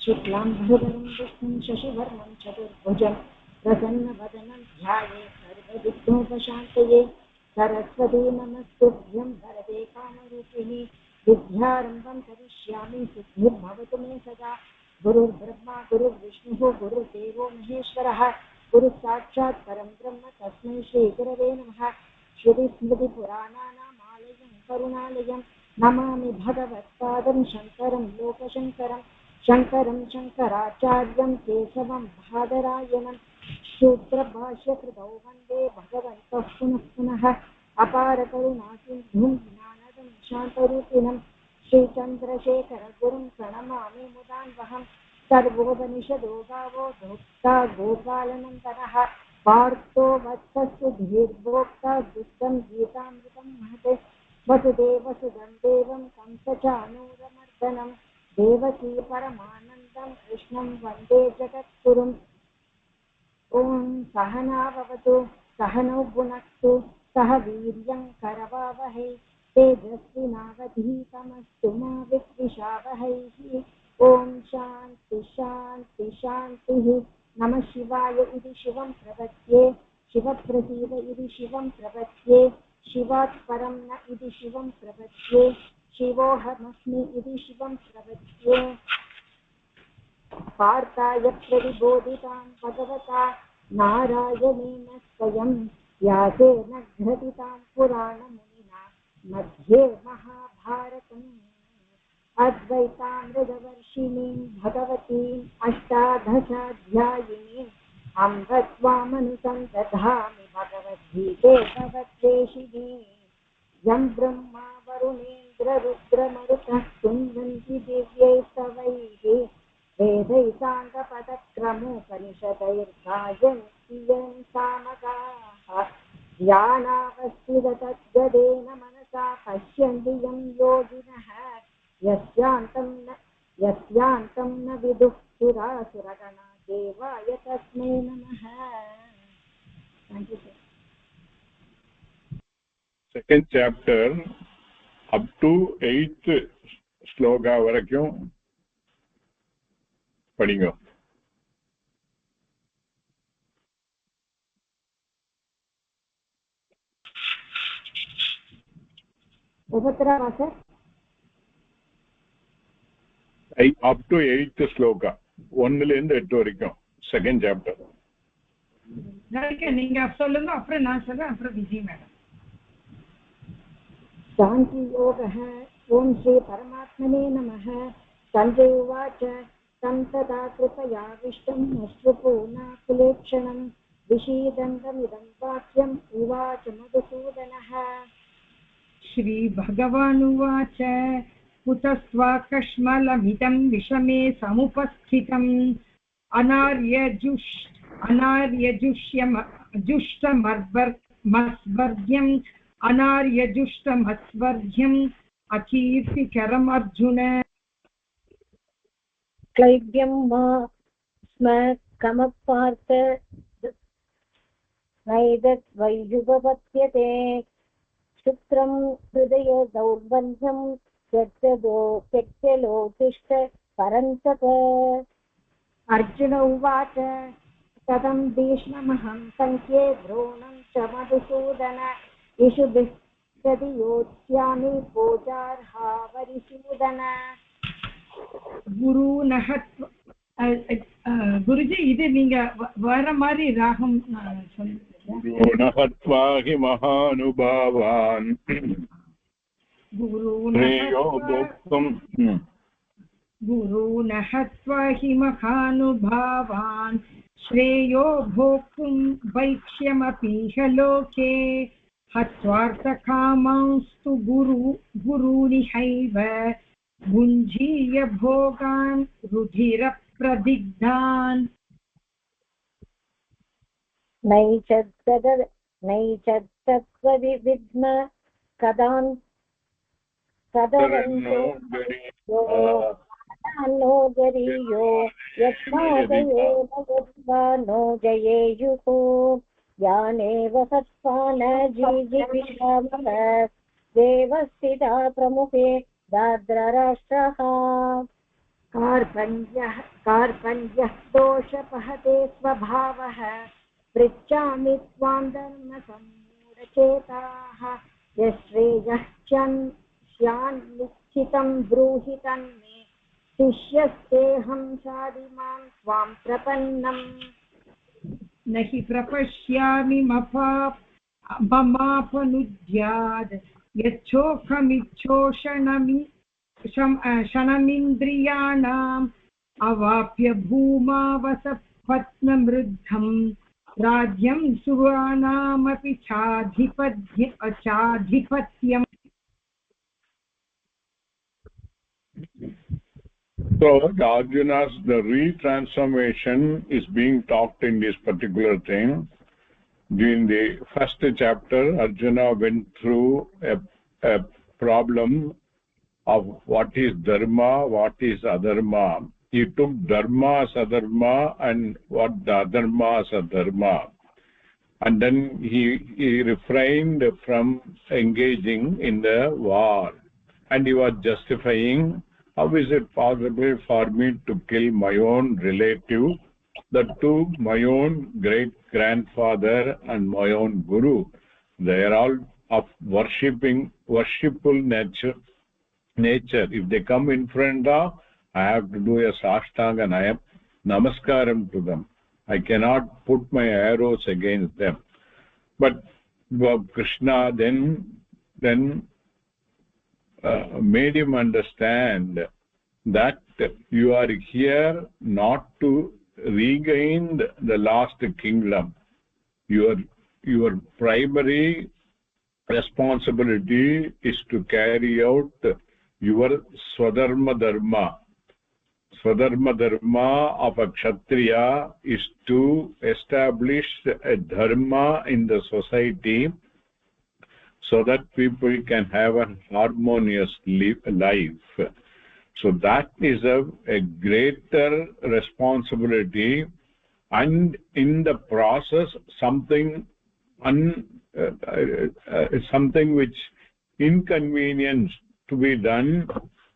शुक्लां भरधरं विष्णुं शशिवर्णं चतुर्भुजं प्रसन्नवदनं ध्यायेत् सर्वविघ्नोपशान्तये सरस्वती नमस्तुभ्यं वरदे कामरूपिणि विद्यारम्भं करिष्यामि सिद्धिर्भवतु मे सदा गुरुर्ब्रह्मा गुरुर्विष्णुः गुरुर्देवो महेश्वरः गुरुः साक्षात् परं ब्रह्म तस्मै श्रीगुरवे नमः श्रुतिस्मृतिपुराणानामालयं करुणालयं नमामि भगवत्पादं शङ्करं लोकशङ्करं शङ्करं शङ्कराचार्यं केशवं बादरायणं सूत्रभाष्यकृतौ वन्दे भगवन्तः पुनः पुनः अपारकरुणासिन्धुं ज्ञानदं शान्तरूपिणं श्रीचन्द्रशेखरगुरुं प्रणमामि मुदान्वहं सर्वोपनिषदो गावो भोक्ता गोपालनन्दनः पार्थो वत्सस्तु धीर्भोक्ता दुष्टं गीतामृतं महते वसुदेवसुदं देवं कंसचाणूरमर्दनं देवकी परमानन्दं कृष्णं वन्दे जगद्गुरुम् ॐ सहना भवतु सहनौ भुनक्तु सह वीर्यं करवावहै तेजस्विनावधीतमस्तु मा विद्विषावहैः ॐ शान्ति शान्ति शान्तिः नमः शिवाय इति शिवं प्रपद्ये शिवप्रसीद इति शिवं प्रपद्ये शिवात् परं न इति शिवं प्रपद्ये शिवोऽहमस्मि इति शिवं प्रपद्ये पार्थाय प्रतिबोधितां भगवता नारायणेन स्वयं व्यासेन घटितां पुराणमुनिना मध्ये महाभारतम् अद्वैतामृतवर्षिणीं भगवतीम् अष्टादशाध्यायिनीम् अम्ब त्वामनुसन्दधामि भगवद्गीते भगवद्वेषिणीम् यं ब्रह्मा वरुणेन्द्ररुद्रमरुतः तुङ्गन्ति दिव्यैस्तवैः वेदैसाङ्गपदक्रमोपनिषदैर्गायन्ति यं सामगाः ध्यानावस्थिततद्गदेन मनसा पश्यन्ति यं योगिनः यस्यान्तं न विदुः सुरासुरगणा देवाय तस्मै नमः. Thank you, sir. Second chapter up to 8th sloka varakum padinga. Upatrava sir. Up to 8th sloka 1 la inda 8 varakum second chapter. நீங்க சொல்லுங்க அப்புறம் நான் சொல்றேன் அப்புறம் விஜய் மேடம். शान्ति योगः ॐ श्री परमात्मने नमः. सञ्जय उवाच तं तदा कृपयाविष्टम् अश्रुपूर्णाकुलेक्षणं विषीदन्तमिदं वाक्यम् उवाच मधुसूदनः. श्रीभगवानुवाच कुतस्त्वाकश्मलमिदं विषमे समुपस्थितम् अनार्यजुष्टमस्वर्ग्यम् अनार्यजुष्टमस्वर्ग्यम् अकीर्तिकरम् अर्जुन. क्लैब्यं मा स्म कमपार्थ नैदद्वैजुपपत्यते शुक्रं हृदय दौर्बन्धं त्यक्तलोतिष्ठ परन्तप. अर्जुन उवाच कथं भीष्ममहं सङ्ख्ये द्रोणं च मधुसूदन इषुभिः प्रतियोत्स्यामि पूजार्हा वरिसूदन. குருஜி இது நீங்க வர மாதிரி ராகம் गुरुणहत्वा हि महानुभावान् गुरूनहत्वा हि महानुभावान् श्रेयो भोक्तुं वैक्ष्यमपीह लोके हत्वार्थकामांस्तु गुरूनिहैव भुञ्जीय भोगान् रुधिरप्रदिग्धान्. नैचत्तत्त्वविद्म कदरन्नो गरीयो यत्नादयो नो जयेयुः यानेव सत्त्वा न जीजिविषावः देवस्थिता प्रमुखे दाद्रराष्ट्रः. कार्पण्यः दोषपहते स्वभावः पृच्छामि त्वां धर्मसम्मूढचेताः यश्रेयः स्यान्निश्चितं ब्रूहि तन्मे शिष्यस्तेऽहं शाधिमां त्वां प्रपन्नम् न हि प्रपश्यामि ममापनुद्याद् यच्छोकमिच्छोषणमिन्द्रियाणाम् अवाप्य भूमावसपत्नमृद्धम् राज्यं सुराणामपि चाधिपत्यम्. So Arjuna's the retransformation is being talked in this particular thing. During the first chapter, Arjuna went through a problem of what is dharma, what is adharma. He took dharma as adharma and what the adharma as adharma. And then he refrained from engaging in the war. And he was justifying, how is it possible for me to kill my own relative, that too my own great-grandfather and my own guru. They are all of worshipful nature. If they come in front of, I have to do a sashtanga and I am namaskaram to them. I cannot put my arrows against them. But Krishna then made him understand that you are here not to regain the lost kingdom. Your primary responsibility is to carry out your swadharma dharma. Swadharma dharma of a kshatriya is to establish a dharma in the society so that people can have a harmonious life. So that is a greater responsibility, and in the process something which inconvenience to be done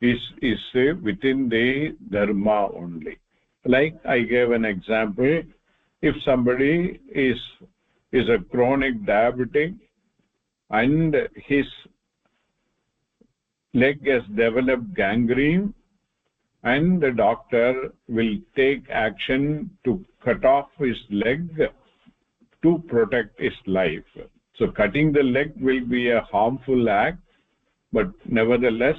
is within the dharma only. Like I gave an example, if somebody is a chronic diabetic and his leg has developed gangrene, and the doctor will take action to cut off his leg to protect his life. So cutting the leg will be a harmful act, but nevertheless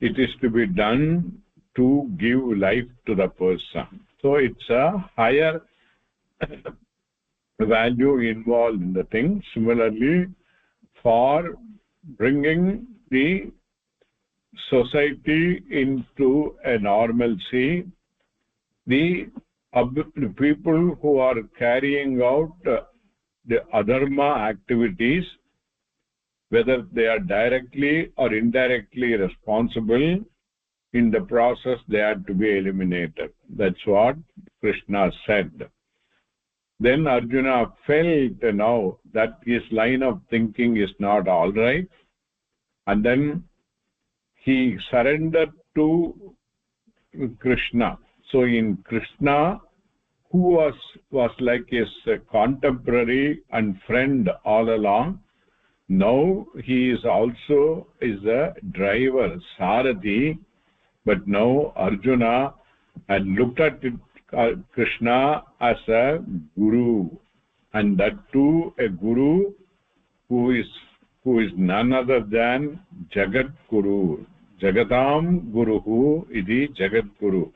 it is to be done to give life to the person. So it's a higher value involved in the thing. Similarly, for bringing the society into a normalcy, the people who are carrying out the adharma activities, whether they are directly or indirectly responsible, in the process they are to be eliminated. That's what Krishna said. Then Arjuna felt now that his line of thinking is not all right, and then he surrendered to Krishna. So in Krishna, who was like his contemporary and friend all along, now he is also a driver, Sarathi. But now Arjuna had looked at Krishna as a guru, and that too a guru who is none other than Jagat Guru. Jagatam Guruhu idi Jagat Guru.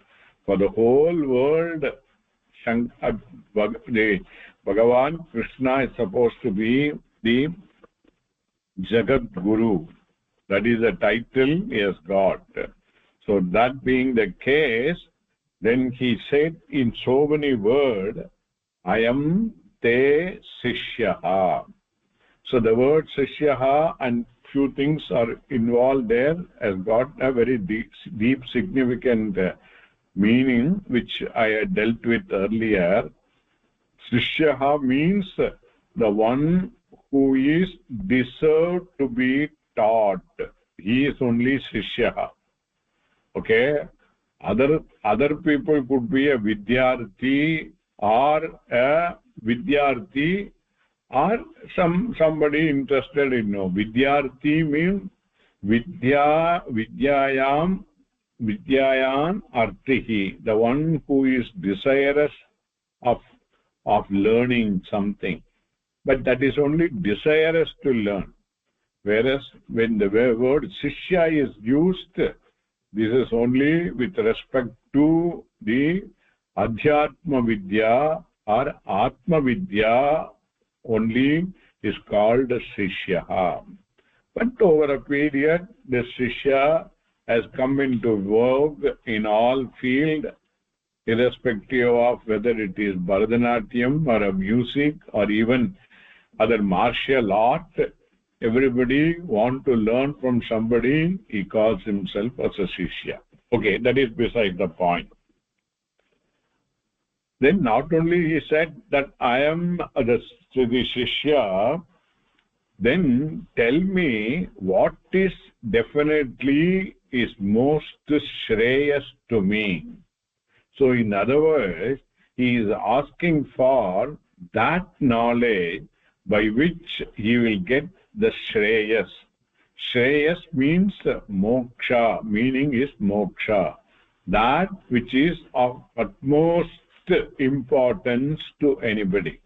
For the whole world, Bhagavan Krishna is supposed to be the Jagat Guru. That is the title he has got. So that being the case, then he said in so many words, I am te sishyaha. So the word sishyaha and few things are involved there has got a very deep significant meaning, which I had dealt with earlier. Sishyaha means the one who is deserved to be taught. He is only Sishyaha. Okay? other people could be a vidyarthi or a vidyarthi or somebody interested in know. Vidyarthi means vidyayam artihi, the one who is desirous of learning something, but that is only desirous to learn. Whereas when the word shishya is used, this is only with respect to the adhyatma vidya or atma vidya only is called shishya. But over a period, the shishya has come into vogue in all fields, irrespective of whether it is Bharatanatyam or a music or even other martial art. Everybody want to learn from somebody. He calls himself as a shishya. Okay, that is beside the point. Then not only he said that I am the shishya, then tell me what is definitely is most shreyas to me. So in other words, he is asking for that knowledge by which he will get the shreyas. Shreyas means moksha, meaning is moksha, that which is of utmost importance to anybody.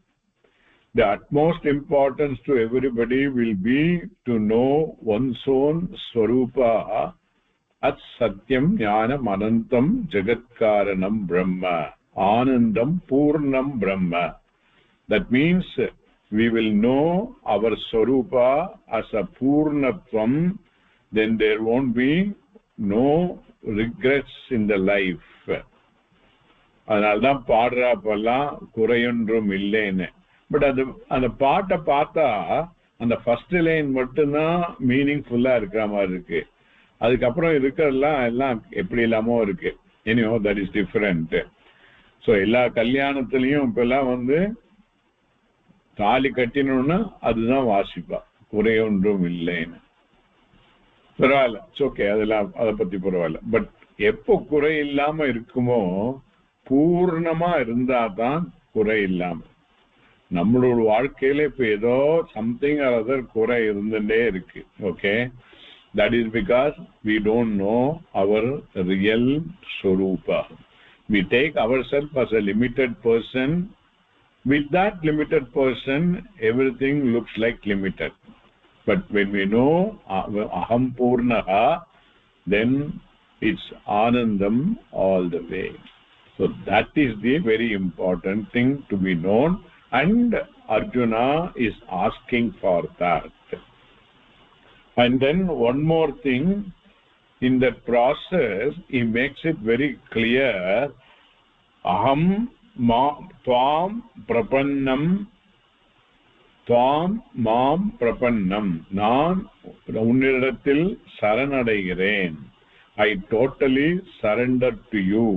The utmost importance to everybody will be to know one's own swarupa, at satyam jnanam anantam jagatkaranam brahma, anandam purnam brahma. That means we will know our swarupa as a purnatvam, then there won't be no regrets in the life. அதனால்தான் பாடுறாப்பெல்லாம் குறையொன்றும் இல்லைன்னு. But அந்த பாட்டை பார்த்தா அந்த first line மட்டும்தான் மீனிங்ஃபுல்லா இருக்கிற மாதிரி இருக்கு. அதுக்கப்புறம் இருக்கிறதெல்லாம் எல்லாம் எப்படி இல்லாமோ இருக்கு. எனியோ தட் இஸ் டிஃபரெண்ட். ஸோ எல்லா கல்யாணத்துலயும் இப்பெல்லாம் தாலி கட்டினோம்னா அதுதான் வாசிப்பா, குறையொன்றும் இல்லைன்னு. பரவாயில்ல, ஓகே, அதெல்லாம் அதை பத்தி பரவாயில்ல. பட் எப்போ குறை இல்லாம இருக்குமோ, பூர்ணமா இருந்தாதான் குறை இல்லாம. நம்மளோட வாழ்க்கையில இப்ப ஏதோ சம்திங் ஆர் அதர் குறை இருந்துட்டே இருக்கு. Okay, that is because we don't know our real swarupa. We take ourselves as a limited person. With that limited person, everything looks like limited. But when we know aham purnaha, then it's anandam all the way. So that is the very important thing to be known, and Arjuna is asking for that. And then one more thing, in that process he makes it very clear, aham tvam prapannam, tvam mam prapannam, நான் உன்னிடத்தில் சரணடைகிறேன். I totally surrender to you.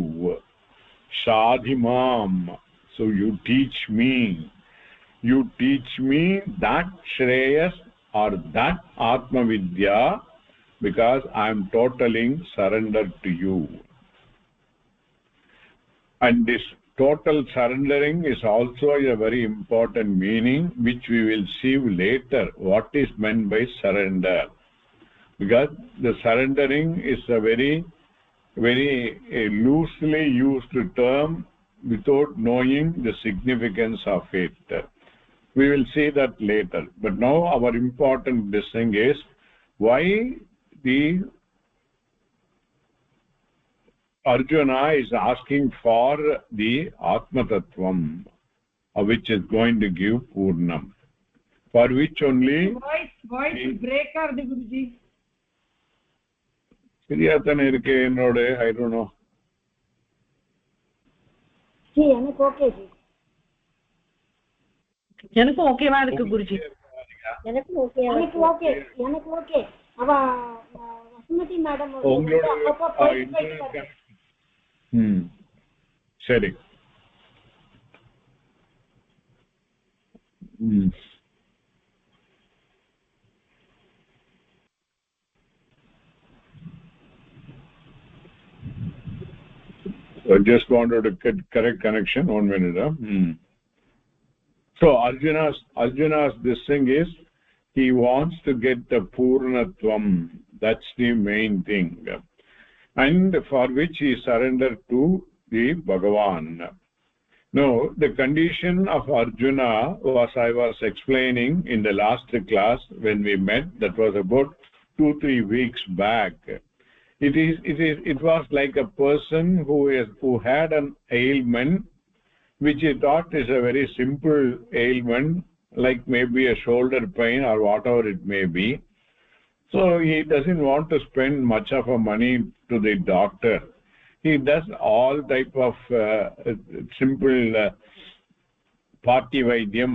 Shadhimam, so you teach me that Shreyas or that Atma Vidya, because I am totally surrendered to you. And this total surrendering is also a very important meaning, which we will see later what is meant by surrender, because the surrendering is a very loosely used term without knowing the significance of it. We will see that later. But now our important thing is why the Arjuna is asking for the Atma Tattvam, which is going to give Purnam, for which only voice break ஆகுது குருஜி. சரியாத்தானே இருக்கு என்னோட, I don't know. G எனக்கு okay G, எனக்கும் ஓகேவா இருக்கு குருஜி. எனக்கு okay. அவ Vasumathi madam உங்களோட சரி. I just wanted to get correct connection. 1 minute. So Arjuna's this thing is, he wants to get the Purnatvam. That's the main thing. And for which he surrendered to the Bhagavan. Now, the condition of Arjuna was, I was explaining in the last class when we met, that was about 2-3 weeks back. It was like a person who had an ailment which he thought is a very simple ailment, like maybe a shoulder pain or whatever it may be. So he doesn't want to spend much of a money to the doctor. He does all type of simple party vaidyam,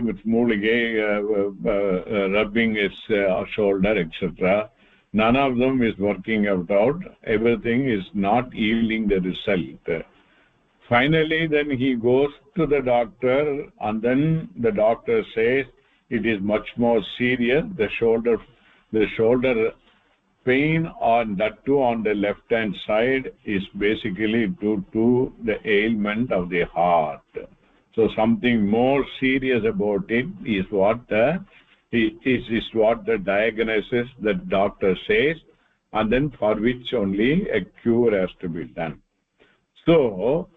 with moolige, rubbing his shoulder, etc. None of them is working out. Everything is not yielding the result. Finally, then he goes to the doctor, and then the doctor says it is much more serious. The shoulder pain on that too on the left hand side is basically due to the ailment of the heart. So something more serious about it is what the diagnosis the doctor says, and then for which only a cure has to be done. So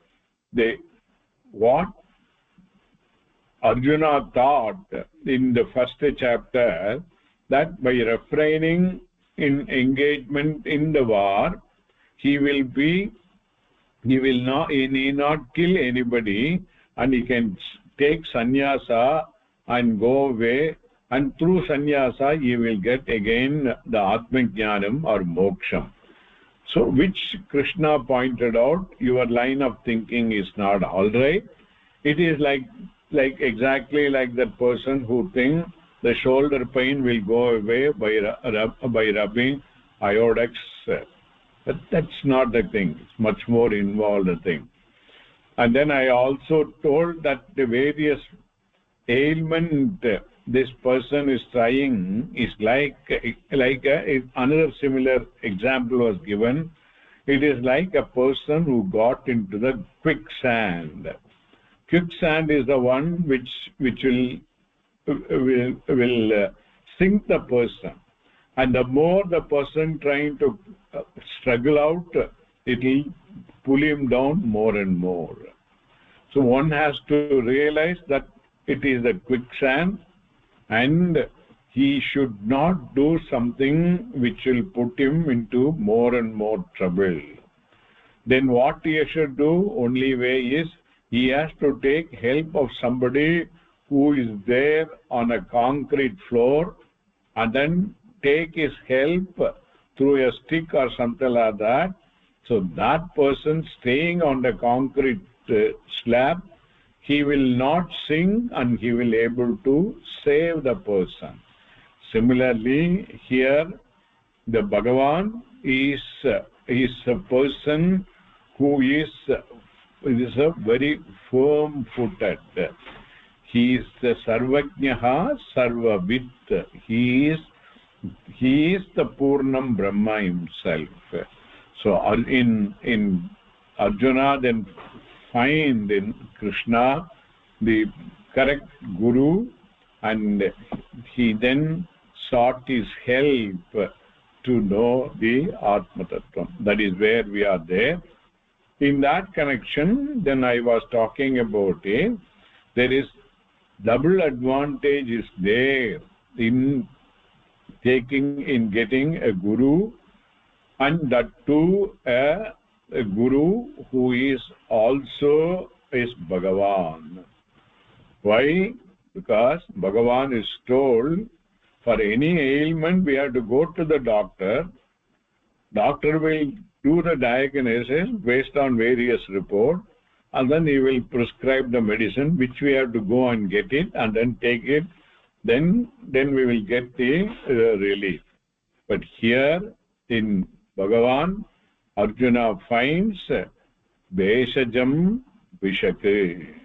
what Arjuna thought in the first chapter, that by refraining in engagement in the war, he need not kill anybody, and he can take sannyasa and go away, and through sannyasa he will get again the Atmajnanam or moksham. So which Krishna pointed out, your line of thinking is not all right. It is like exactly like that person who thinks the shoulder pain will go away by rubbing iodex. But that's not the thing. It's much more involved thing. And then I also told that the various ailment this person is trying is another similar example was given. It is like a person who got into the quicksand. Quicksand is the one which will sink the person, and the more the person trying to struggle out, it will pull him down more and more. So one has to realize that it is a quicksand, and he should not do something which will put him into more and more trouble. Then what he should do, only way is he has to take help of somebody who is there on a concrete floor, and then take his help through a stick or something like that. So that person staying on the concrete slab, he will not sink and he will able to save the person. Similarly, here the Bhagavan is a person who is a very firm-footed. He is the Sarvajnaha Sarvavit. He is the Purnam Brahma himself. So in Arjuna then find in Krishna the correct guru, and he then sought his help to know the Atma Tattvam. That is where we are there. In that connection, then I was talking about there is double advantage is there in getting a guru, and that too a guru who is also is Bhagavan. Why? Because Bhagavan is told for any ailment we have to go to the doctor. Doctor will do the diagnosis based on various reports, and then he will prescribe the medicine which we have to go and get it and then take it. Then we will get the relief. But here in Bhagavan, Arjuna finds Beshajam Vishaka.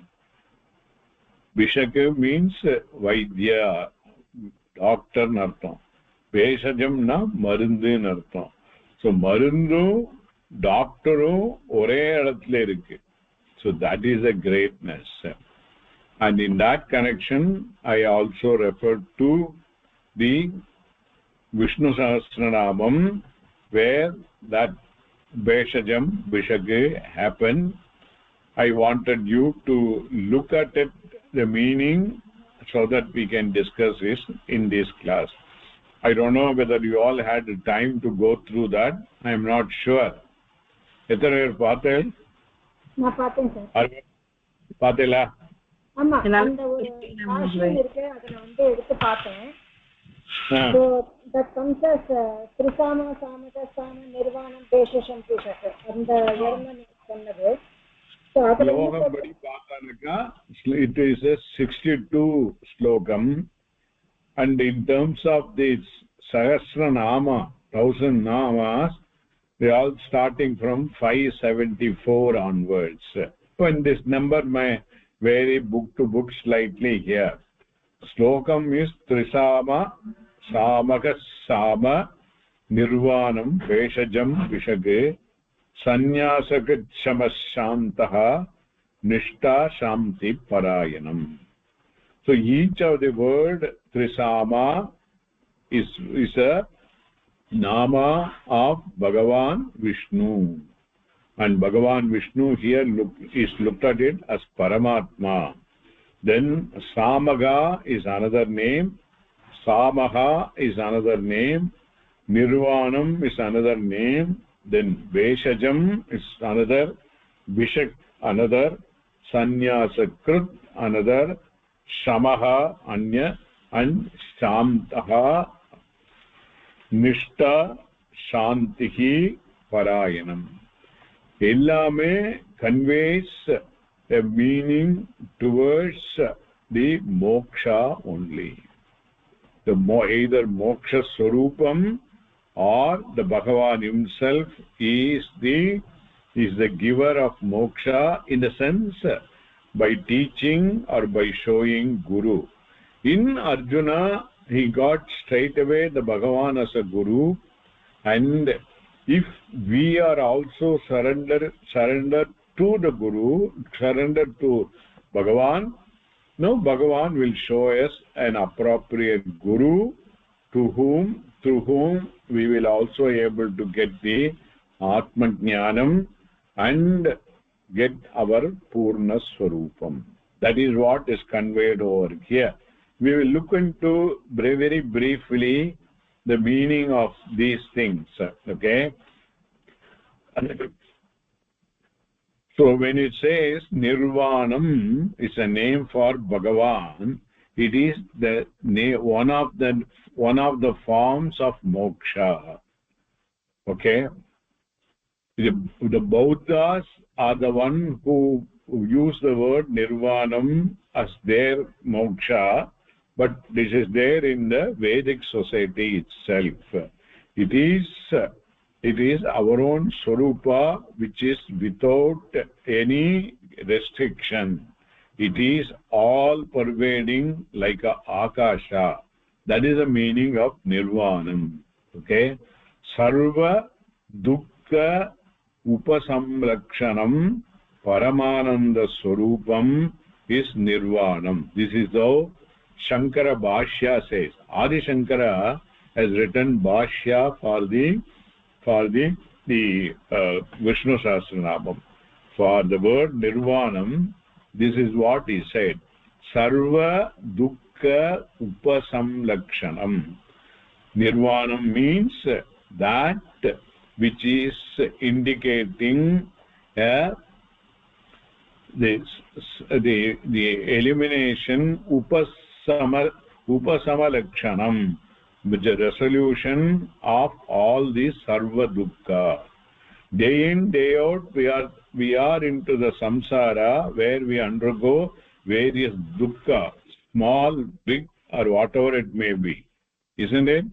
Vishaka means Vaidya, doctor nartham. Beshajam na marundu nartham. So marundu, doctoru, ore உலகத்துல இருக்கு. So that is a greatness. And in that connection I also referred to the Vishnu Sahasranamam, where that Beshajam Vishage happened. I wanted you to look at it, the meaning, so that we can discuss this in this class. I don't know whether you all had time to go through that. I am not sure. Ethar Patel? நான் பார்த்தேன் sir. Patela? ஆமா, அந்த ஒரு ஆசியம் இருக்கு, அதை நான் எடுத்து பார்த்தேன். So that comes as Trisama Samakasama Nirvanam Deshasham Pushak. அந்த இடம்ல நீங்க சொன்னது. So அதுல படி பார்த்தானக்கா it is a 62 ஸ்லோகம், and in terms of this Sahasranama, 1000 namas, they are starting from 574 onwards. When this number may vary book to book slightly here. Slokam is Trisama Samakasama Nirvanam Veshajam Vishage Sanyasakachamashyantaha Nishta Shanti Parayanam. So each of the word Trisama is a nama of Bhagavan Vishnu, and Bhagavan Vishnu here is looked at it as Paramatma. Then Samaga is another name, Samaha is another name, Nirvanam is another name, then Veshajam is another, Vishak another, Sanyasakrit another, Shamaha anya, and Shantaha Nishta Shantihi Parayanam. Ellame conveys a meaning towards the moksha only. Either moksha swarupam or the Bhagavan himself is the giver of moksha, in the sense by teaching or by showing Guru. In Arjuna he got straight away the Bhagavan as a Guru, and if we are also surrendered to the Guru, surrendered to Bhagavan, now Bhagavan will show us an appropriate Guru through whom we will also able to get the Atma Jnanam and get our Purna Swarupam. That is what is conveyed over here. We will look into very briefly the meaning of these things. Okay? So when it says Nirvanam is a name for Bhagavan, it is one of the forms of moksha. Okay? The Buddhas are the one who use the word Nirvanam as their moksha, but this is there in the Vedic society itself. It is our own Swarupa, which is without any restriction. It is all pervading like a Akasha. That is the meaning of Nirvanam. Okay? Sarva Dukkha Upasamlakshanam Paramananda Swarupam is Nirvanam. This is how Shankara Bhashya says. Adi Shankara has written Bhashya for the Vishnu Sahasranamam. For the word Nirvanam, this is what he said: Sarva Dukkha Upasamlakshanam. Nirvanam means that which is indicating the elimination, Upasama-lakshanam, with the resolution of all these Sarva Dukkha. Day in, day out, we are into the samsara, where we undergo various dukkha, small, big, or whatever it may be. Isn't it?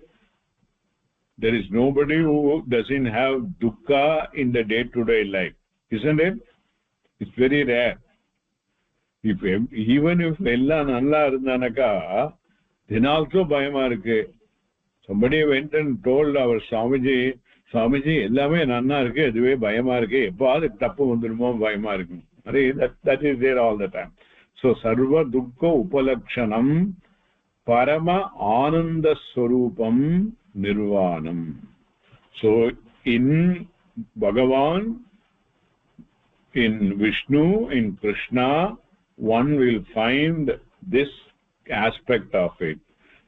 There is nobody who doesn't have dukkha in the day-to-day life. Isn't it? It's very rare. Even if ella nalla irundanaka, then also bayama irukku. Somebody went and told our Swamiji, Swamiji எல்லாமே நன்னா இருக்கு, இதுவே பயமா இருக்கு, எப்பாவது தப்பு வந்துடுமோ பயமா இருக்கு. That is there all the time. So sarva dukkha upalakshanam parama ananda swarupam nirvanam. So in Bhagavan, in Vishnu, in Krishna, one will find this aspect of it.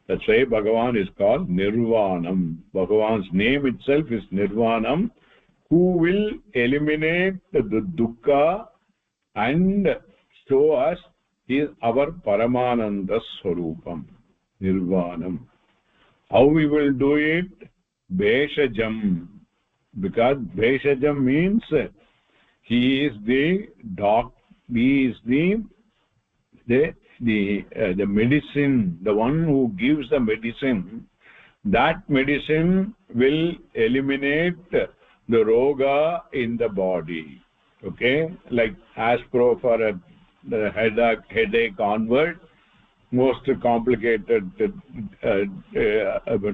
That's why Bhagavan is called Nirvanam. Bhagavan's name itself is Nirvanam, who will eliminate the dukkha and show us is our Paramananda Swarupam. Nirvanam. How we will do it? Beshajam. Because Beshajam means he is the medicine, the one who gives the medicine. That medicine will eliminate the roga in the body. Okay, like Aspro for the headache onward, most complicated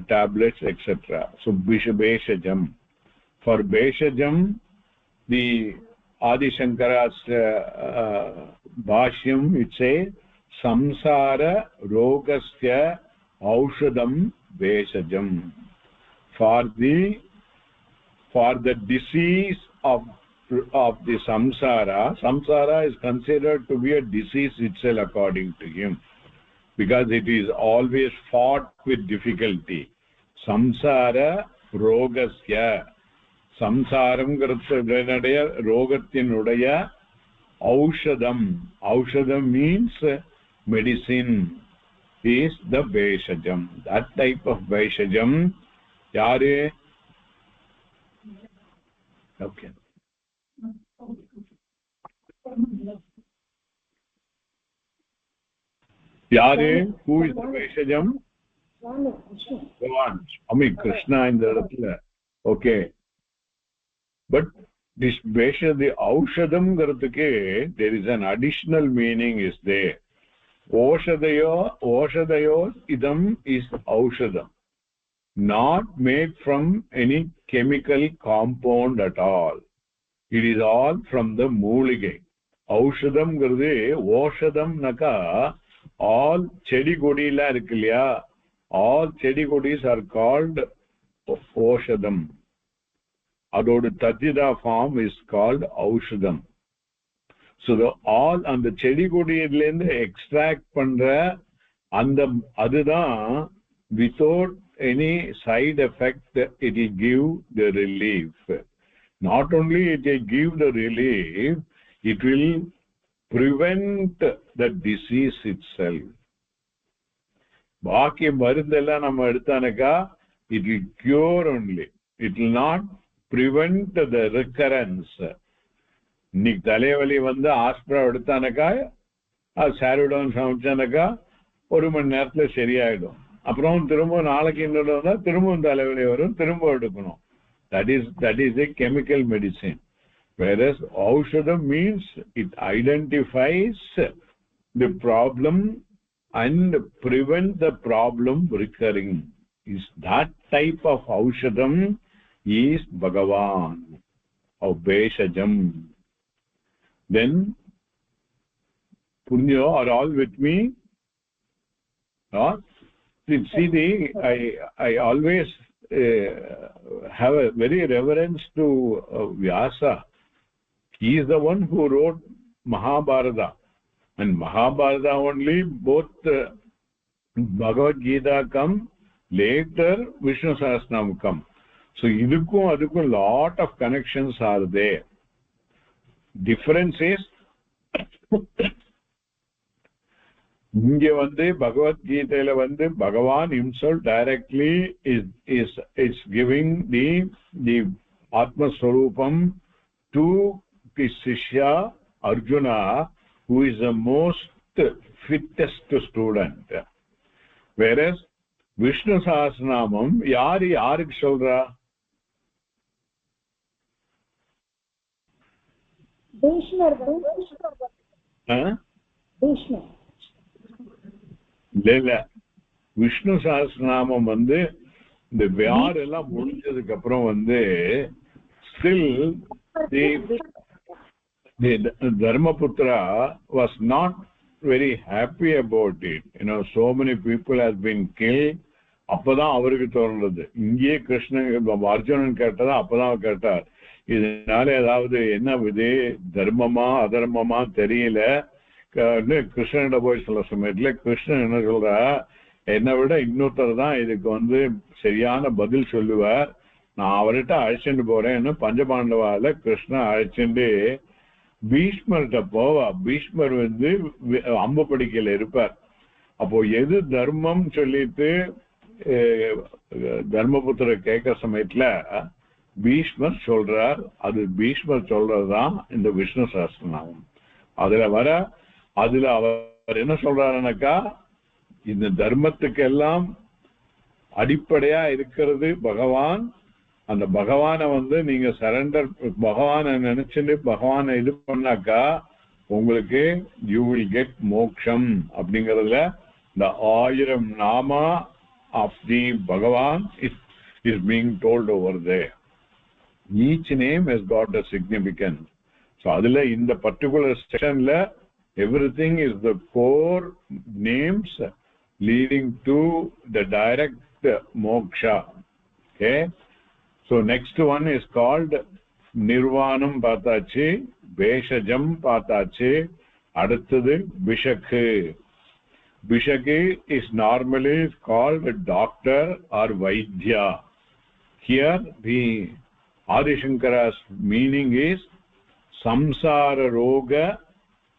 tablets, etc. So Beshajam. For Beshajam, the Adi Shankara's Bhashyam, it says samsara rogasya aushadam Beshajam. For the disease of the samsara is considered to be a disease itself according to him, because it is always fought with difficulty. Samsara rogasya, samsaram garthadanaya rogathinudaya aushadam means medicine is the Beshajam. That type of Beshajam yare. Okay, yare, who is the Beshajam? Bhagavan, Krishna in the இடத்துல. Okay, but this Besha, the Aushadam garatuke, there is an additional meaning is there. Oshadayos idam is Aushadam, not made from any chemical compound at all. It is all from the Moolige. Aushadam garde, Oshadam naka, all chedi godila irukilla, all chedi godis are called Oshadam. Adodu Tatida form is called Aushadam. So the all and the chedi godiyilende extract pandra and adudha without any side effect it will give the relief. Not only it will give the relief, it will prevent the disease itself. Baaki marundella nama eduthanaka, it will cure only, it will not prevent the recurrence. இன்னைக்கு தலைவலி வந்து ஆஸ்பிரா எடுத்தானக்கா, அது சாரிடோன் சமைச்சானக்கா ஒரு மணி நேரத்துல சரியாயிடும். அப்புறம் திரும்ப நாளைக்கு இன்னொரு வந்தா திரும்பவும் தலைவலி வரும், திரும்ப எடுக்கணும். That is a chemical medicine. Whereas Aushadam means it identifies the problem and prevent the problem recurring. Is that type of Aushadam is Bhagavan of Beshajam. Then Punyo are all with me? See, I always have a very reverence to Vyasa. He is the one who wrote Mahabharata, and Mahabharata only both Bhagavad Gita come, later Vishnu Sahasranam come. So idukku adukku lot of connections are there. Difference is இங்க வந்து பகவத் கீதையில வந்து பகவான் himself directly is giving the Atma Swarupam to the Shishya Arjuna, who is the most fittest student. Whereas Vishnu Sahasranamam யாருக்கு சொல்றா? இல்ல விஷ்ணு சஹஸ்ரநாமம் வந்து இந்த வியார் எல்லாம் முடிஞ்சதுக்கு அப்புறம் வந்து still the Dharmaputra was not very happy about it. So many people have been killed. அப்பதான் அவருக்கு தோன்றது, இங்கேயே கிருஷ்ணன் அர்ஜுனன் கேட்டதா அப்பதான் கேட்டார், இதனால ஏதாவது என்ன இது தர்மமா அதர்மமா தெரியல. கிருஷ்ணனிட போய் சொல்ல சமயத்துல கிருஷ்ணன் என்ன சொல்றா, என்னை விட இன்னொருத்தர் தான் இதுக்கு வந்து சரியான பதில் சொல்லுவார், நான் அவர்கிட்ட அழைச்சிட்டு போறேன்னு பஞ்சபாண்டவால கிருஷ்ணன் அழைச்சிட்டு பீஷ்மர்கிட்ட போவா. பீஷ்மர் வந்து அம்பு படிக்கையில இருப்பார். அப்போ எது தர்மம் சொல்லிட்டு தர்மபுத்திர கேட்கிற சமயத்துல பீஷ்மர் சொல்றார், அது பீஷ்மர் சொல்றதுதான் இந்த விஷ்ணு சஹஸ்ரநாமம். அதுல அவர் என்ன சொல்றாருனாக்கா, இந்த தர்மத்துக்கெல்லாம் அடிப்படையா இருக்கிறது பகவான். அந்த பகவானை வந்து நீங்க சரண்டர், பகவானை நினைச்சுட்டு பகவானை இது பண்ணாக்கா உங்களுக்கு யூ வில் கெட் மோக்ஷம். அப்படிங்கறதுல இந்த 1000 நாமா of the Bhagavan is being told over there. Each name has got a significance. So adula in the particular section la everything is the core names leading to the direct moksha. Okay, so next one is called nirvanam paatachi, beshajam paatachi, aduthadu bishakhu. Bishaki is normally called a doctor or vaidya. Here the Adi Shankara's meaning is samsara roga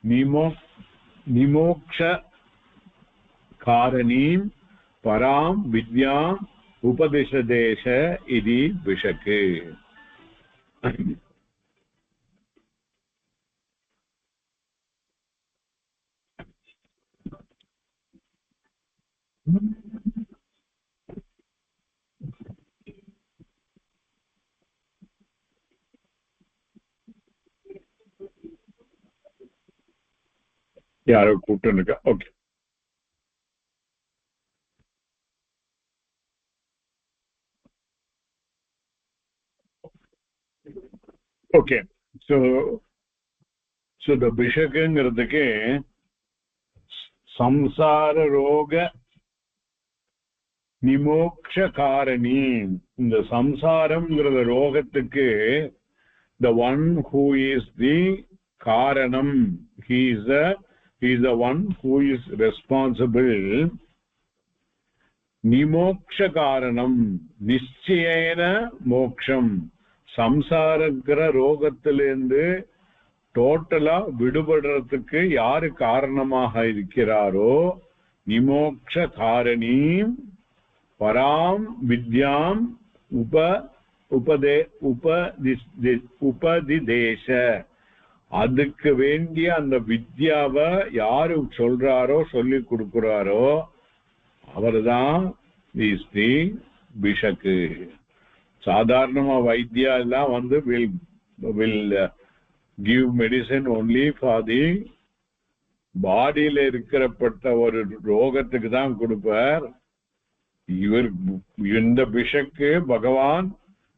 nimoksha karanim param vidyam upadeshadesha idi bishaki. யாரோ கூப்பிட்டு okay. Okay, so the பிஷக்குங்கிறதுக்கு சம்சார ரோக நிமோக்ஷ காரணி. இந்த சம்சாரம்ங்கிறத ரோகத்துக்கு the one who is the karanam, he is the one who is responsible. nimoksha karanam nischayena moksham. சம்சாரங்கிற ரோகத்திலிருந்து டோட்டலா விடுபடுறதுக்கு யாரு காரணமாக இருக்கிறாரோ நிமோக்ஷ காரணீம் பராம் வித்யாம் உபதிதேச. அதுக்கு வேண்டிய அந்த வித்யாவை யாரு சொல்றாரோ சொல்லி கொடுக்கிறாரோ அவர்தான் ஸ்ரீ பிஷக்கு. சாதாரணமா வைத்தியா எல்லாம் வந்து will give medicine only for the பாடியில இருக்கிறப்பட்ட ஒரு ரோகத்துக்கு தான் கொடுப்பார். இந்த பிஷக்கு பகவான்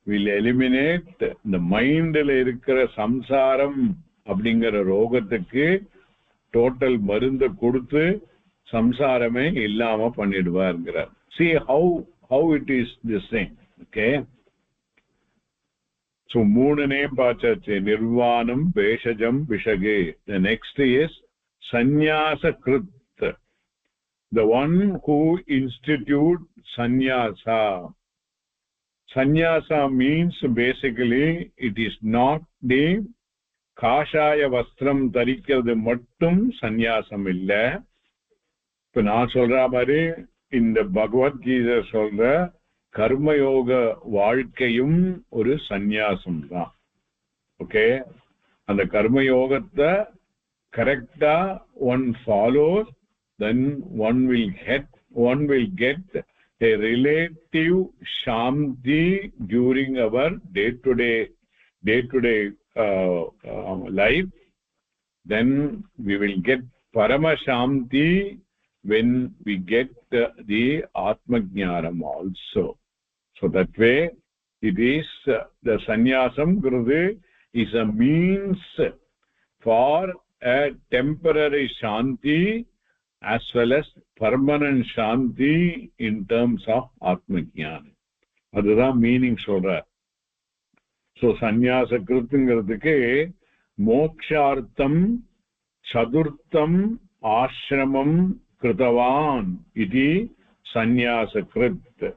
will eliminate the மைண்ட்ல இருக்கிற சம்சாரம் அப்படிங்கிற ரோகத்துக்கு டோட்டல் மருந்து கொடுத்து சம்சாரமே இல்லாம பண்ணிடுவார்ங்கிறார். see how it is this thing. Okay, so மூணு நேம் பார்த்தாச்சு, நிர்வாணம் பேஷஜம் விஷகே. the next is sannyasa krit, the one who institute sannyasa. Sannyasa means basically it is not the காஷாய வஸ்திரம் தரிக்கிறது மட்டும் சந்நியாசம் இல்லை. இப்ப நான் சொல்ற மாதிரி இந்த பகவத்கீதை சொல்ற கர்மயோக வாழ்க்கையும் ஒரு சந்நியாசம் தான். ஓகே, அந்த கர்மயோகத்தை கரெக்டா one follows, then one will get a relative shanti during our day to day life. Then we will get parama shanti when we get the atma jnanam also. So that way it is the sannyasam gurude is a means for a temporary shanti as well as permanent shanti in terms of atma jnana. Adha meaning solra. So sannyasa krutungradhukku mokshartham chadurtham ashramam kritavan iti sannyasa krit,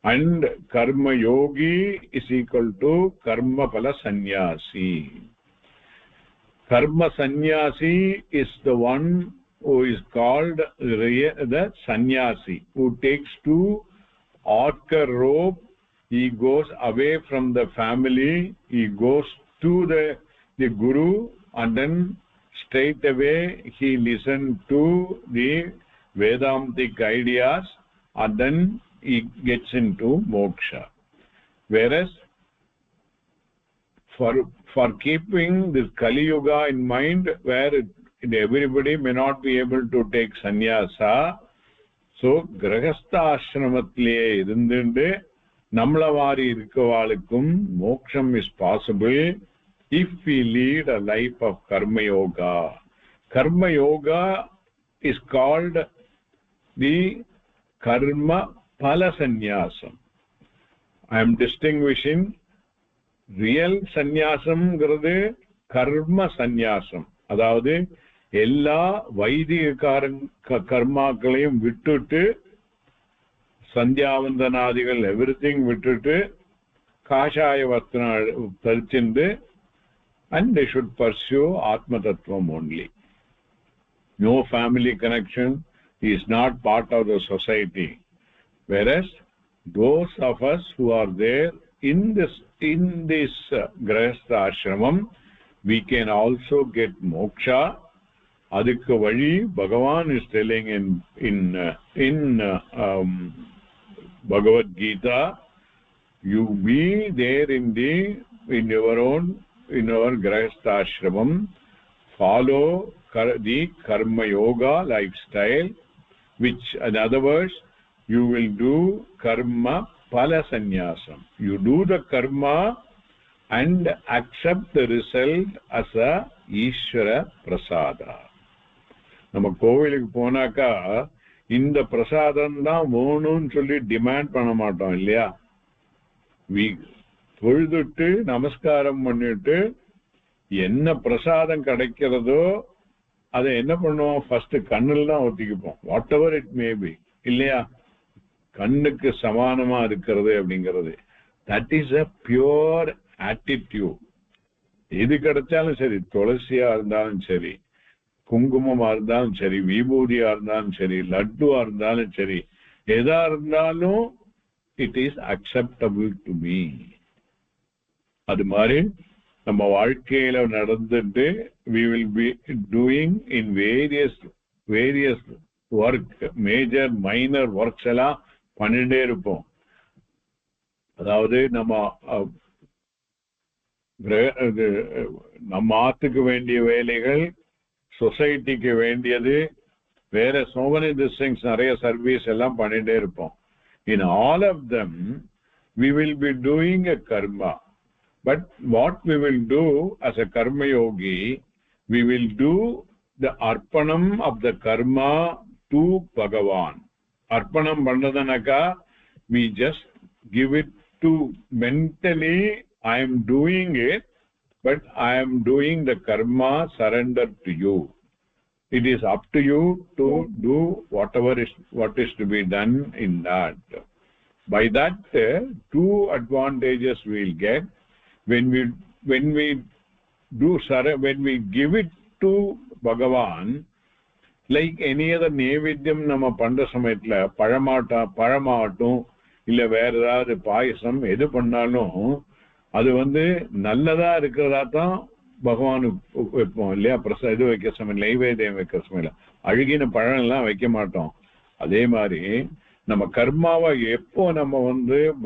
and karma yogi is equal to karma phala sannyasi. Karma sannyasi is the one who is called the sannyasi, who takes to orca rope. He goes away from the family, he goes to the guru, and then straight away he listens to the Vedantic ideas, and then he gets into moksha. Whereas for keeping this Kali Yuga in mind, where everybody may not be able to take sannyasa, so grahastha ashramatliye irundunde நம்மளவாரி இருக்கவாளுக்கும் மோட்சம் is possible if we lead a life of karma yoga. Karma yoga is called the karma phala sannyasam. I am distinguishing real sannyasam gurude karma sannyasam. அதாவது எல்லா வைதிக கர்மாக்களையும் விட்டுட்டு சந்தியாவந்தனாதிகள் everything விட்டுட்டு காஷாய வஸ்திரம் தரிச்சிண்டு, and they should pursue atma tattvam only. No family connection, he is not part of the society. Whereas those of us who are there in this grahastha ashramam, we can also get moksha. Adikku vazhi Bhagavan is telling in Bhagavad Gita, you be there in your grahastha ashramam, follow the karma yoga lifestyle, which in other words you will do karma phala sannyasam. You do the karma and accept the result as a Ishvara prasada. நம்ம கோவிலுக்கு போனாக்கா இந்த பிரசாதம் தான் வேணும்னு சொல்லி demand பண்ண மாட்டோம் இல்லையா? தொழுதுட்டு நமஸ்காரம் பண்ணிட்டு என்ன பிரசாதம் கிடைக்கிறதோ அதை என்ன பண்ணுவோம், ஃபர்ஸ்ட் கண்ணில் தான் ஒத்திக்குப்போம், whatever it may be, இல்லையா? கண்ணுக்கு சமானமா இருக்கிறது அப்படிங்கிறது, that is a pure attitude. எது கிடைச்சாலும் சரி, துளசியா இருந்தாலும் சரி, குங்குமமா இருந்தாலும் சரி, விபூதியா இருந்தாலும் சரி, லட்டுவா இருந்தாலும் சரி, எதா இருந்தாலும் it is acceptable to me. அது மாதிரி நம்ம வாழ்க்கையில நடந்துட்டு we will be doing in various work, major minor works எல்லாம் பண்ணிட்டே இருப்போம். அதாவது நம்ம ஆத்துக்கு வேண்டிய வேலைகள், சொசைட்டிக்கு வேண்டியது, வேற so many things, நிறைய சர்வீஸ் எல்லாம் பண்ணிட்டே இருப்போம். In all of them we will be doing a karma, but what we will do as a karma yogi, we will do the arpanam of the karma to Bhagavan. Arpanam pandadhanaka, we just give it to mentally, I am doing it, but I am doing the karma surrender to you. It is up to you to do what is to be done in that. By that, two advantages we will get. When we give it to Bhagavan, like any other naivedyam nama panda samayatla பழமாட்டும் இல்ல வேற ஏதாவது பாயசம் எது பண்ணாலும் அது நல்லதா இருக்கிறதா தான் பகவானுக்கு வைப்போம் இல்லையா? இது வைக்க சமையல், நைவேத்தியம் வைக்கிற சமையல், அழுகின பழம் எல்லாம் வைக்க மாட்டோம். அதே மாதிரி நம்ம கர்மாவை எப்போ நம்ம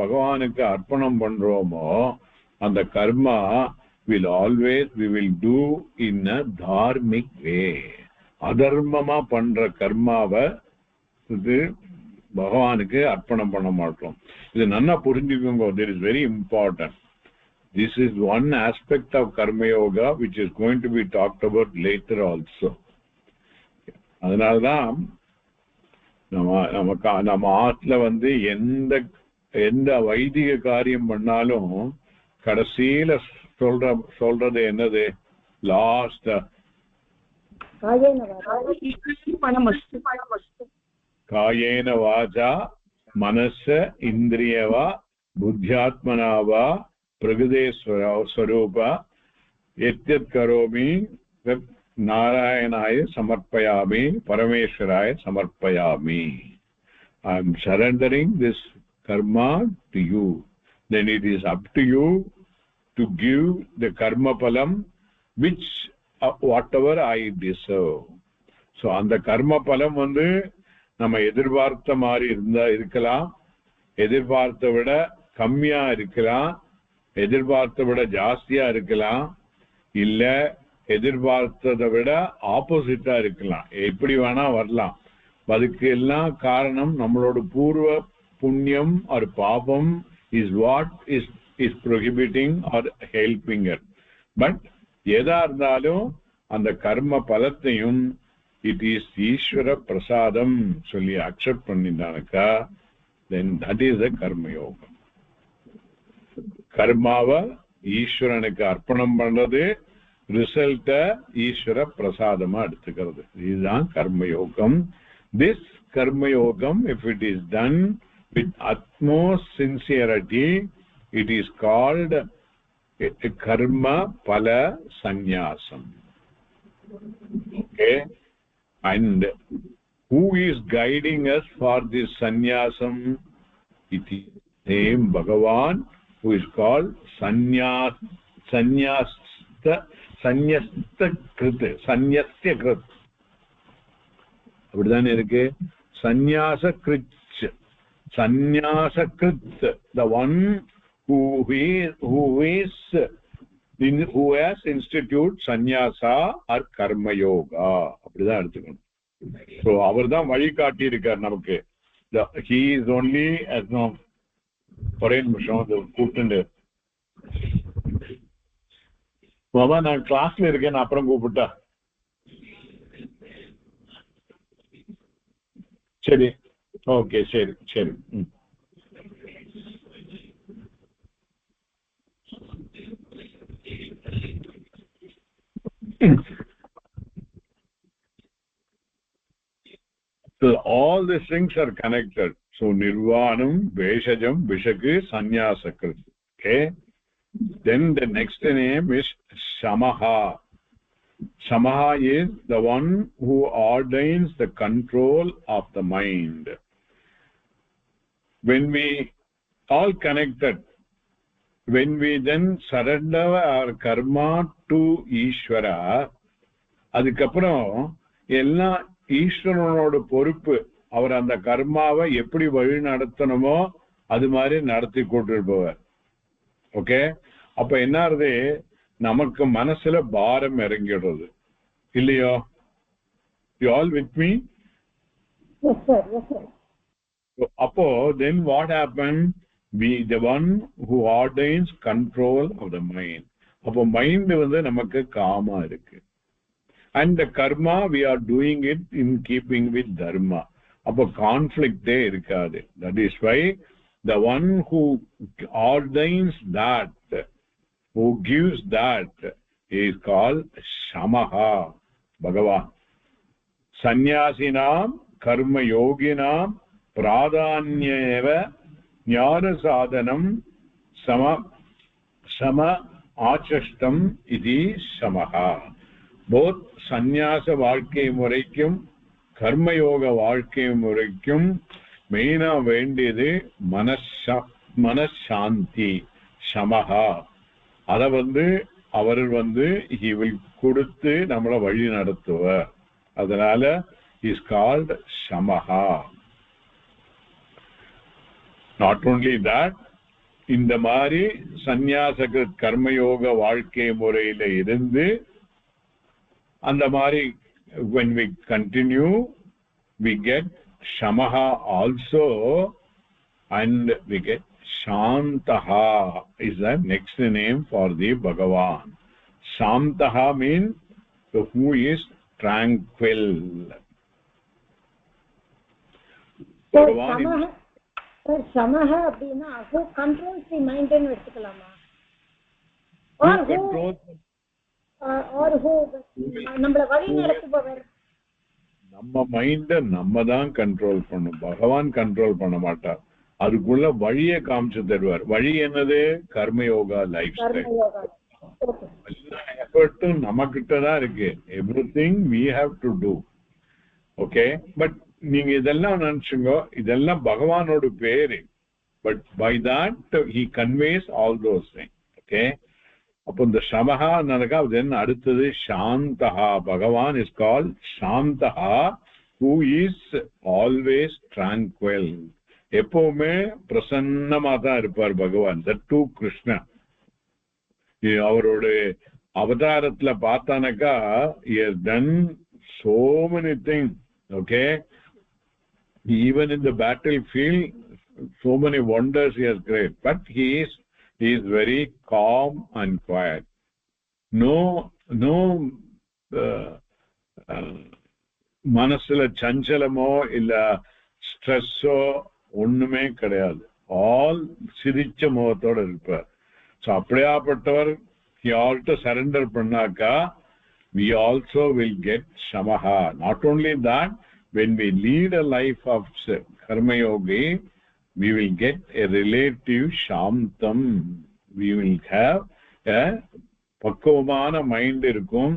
பகவானுக்கு அர்ப்பணம் பண்றோமோ அந்த கர்மா we will do in a dharmic way. அதர்மமா பண்ற கர்மாவை பகவானுக்கு அர்ப்பணம் பண்ண மாட்டோம். இது நல்லா புரிஞ்சுக்கோங்க. This is very important. This is one aspect of karma yoga which is going to be talked about later also. அதனால்தான் நம்ம ஆத்துல எந்த வைதிக காரியம் பண்ணாலும் கடைசியில சொல்றது என்னது? லாஸ்ட் காயேன வாசா மனச இந்திரியவா புத்தியாத்மனாவா பிரகிருதே ஸ்வரூபா எத்யத் கரோமி நாராயணாய சமர்ப்பயாமி பரமேஸ்வராய சமர்ப்பயாமி. I am surrendering this karma to you. Then it is up to you to give the karma phalam which whatever I deserve. So அந்த கர்ம பலம் நம்ம எதிர்பார்த்த மாதிரி இருக்கலாம், எதிர்பார்த்த விட கம்மியா இருக்கலாம், எதிர்பார்த்த விட ஜாஸ்தியா இருக்கலாம், இல்ல எதிர்பார்த்ததை விட ஆப்போசிட்டா இருக்கலாம். எப்படி வேணா வரலாம். அதுக்கு எல்லாம் காரணம் நம்மளோட பூர்வ புண்ணியம் or பாபம் is what is prohibiting or helping it. But எதா இருந்தாலும் அந்த கர்ம பலத்தையும் it is ஈஸ்வர பிரசாதம் சொல்லி accept பண்ணிட்டானுக்கா then that is the karma yoga. கர்மாவை ஈஸ்வரனுக்கு அர்ப்பணம் பண்றது, ரிசல்ட்ட ஈஸ்வர பிரசாதமா எடுத்துக்கிறது. இதுதான் கர்ம யோகம். This karma yogam, if it is done with utmost sincerity, it is called karma phala sannyasam. Okay, and who is guiding us for this sannyasam? It is same Bhagavan who is called sanyasya krut. அப்படிதானே இருக்கு. சந்நியாச கிருத், the one who has instituted sannyasa or karma yoga. அப்படிதான் எடுத்துக்கணும். So அவர்தான் வழி காட்டி இருக்கார் நமக்கு. He is only as no ஒரே நிமிஷம் கூப்பிட்டு மாமா நான் கிளாஸ்ல இருக்கேன், நான் அப்புறம் கூப்பிட்டா சரி? ஓகே, சரி சரி. So all these things are connected. So nirvanam, veshajam, vishaku, sannyasakrit. Okay, then the next name is shamaha. Shamaha is the one who ordains the control of the mind. When we all connected, when we then surrender our karma to Ishvara, அதுக்கப்புறம் எல்லாம் ஈஸ்வரனோட பொறுப்பு. அவர் அந்த கர்மாவை எப்படி வழி நடத்தணுமோ அது மாதிரி நடத்தி கொண்டிருப்பவர். ஓகே, அப்ப என்ன ஆகுது? நமக்கு மனசுல பாரம் இறங்கிடுறது இல்லையோ? You all with me? Yes sir, yes sir. அப்போ then what happened? We the one who ordains control of the mind. அப்போ மைண்ட் நமக்கு காமா இருக்கு. And the karma we are doing it in keeping with dharma. அப்போ கான்ஃப்ளிக்டே இருக்காது. That is why the one who ordains that, who gives that, is called shamaha, Bhagavan. Sannyasinam karma yoginam pradhanyeva jnana sadhanam sama achashtam iti shamaha. Both sannyasa வாழ்க்கை முறைக்கும் கர்மயோக வாழ்க்கை முறைக்கும் மெயினா வேண்டியது மனசாந்தி, சமஹா. அத அவர் he will கொடுத்து நம்மளை வழி நடத்துவார். அதனால is called shamaha. Not only that, இந்த மாதிரி சந்நியாசக கர்மயோக வாழ்க்கை முறையில இருந்து அந்த மாதிரி when we continue, we get shamaha also, and we get shantaha is the next name for the Bhagavan. Shantaha means who is tranquil. So shamaha அப்படினா who controls the mind ன்னு எடுத்துக்கலாமா? Or who நம்மள வழி நடத்துபவர்? நம்ம மைண்ட நம்ம தான் control பண்ணும், பகவான் கண்ட்ரோல் பண்ண மாட்டார். அதுக்குள்ள வழியை காமிச்சு தருவார். வழி என்னது? Karmayoga lifestyle. எல்லா எஃபர்ட்டும் நம்ம கிட்ட தான் இருக்கு. Everything we have to do. Okay, but நீங்க இதெல்லாம் நினைச்சுங்க, இதெல்லாம் பகவானோட பேரு. But by that he conveys all those things. ஓகே, அப்போ இந்த சமஹா நடக்கா. தென் அடுத்தது சாந்தஹா. பகவான் இஸ் கால்ட் சாந்தஹா, who is always tranquil. எப்பவுமே பிரசன்னமா தான் இருப்பார் பகவான். That to Krishna. அவரோட அவதாரத்துல பார்த்தானக்கா he has done so many things. Okay, even in the battlefield so many wonders he has created, but he is very calm and quiet. No manasula chanchalamo illa stressோ ஒண்ணுமே கிடையாது. All சிரிச்ச முகத்தோட இருப்பார். So அப்படியாப்பட்டவர் he also surrender பண்ணாக்கா we also will get shamaha. Not only that, when we lead a life of karma yogi, we will get a relative shantam. We will have a பக்குவமான mind இருக்கும்.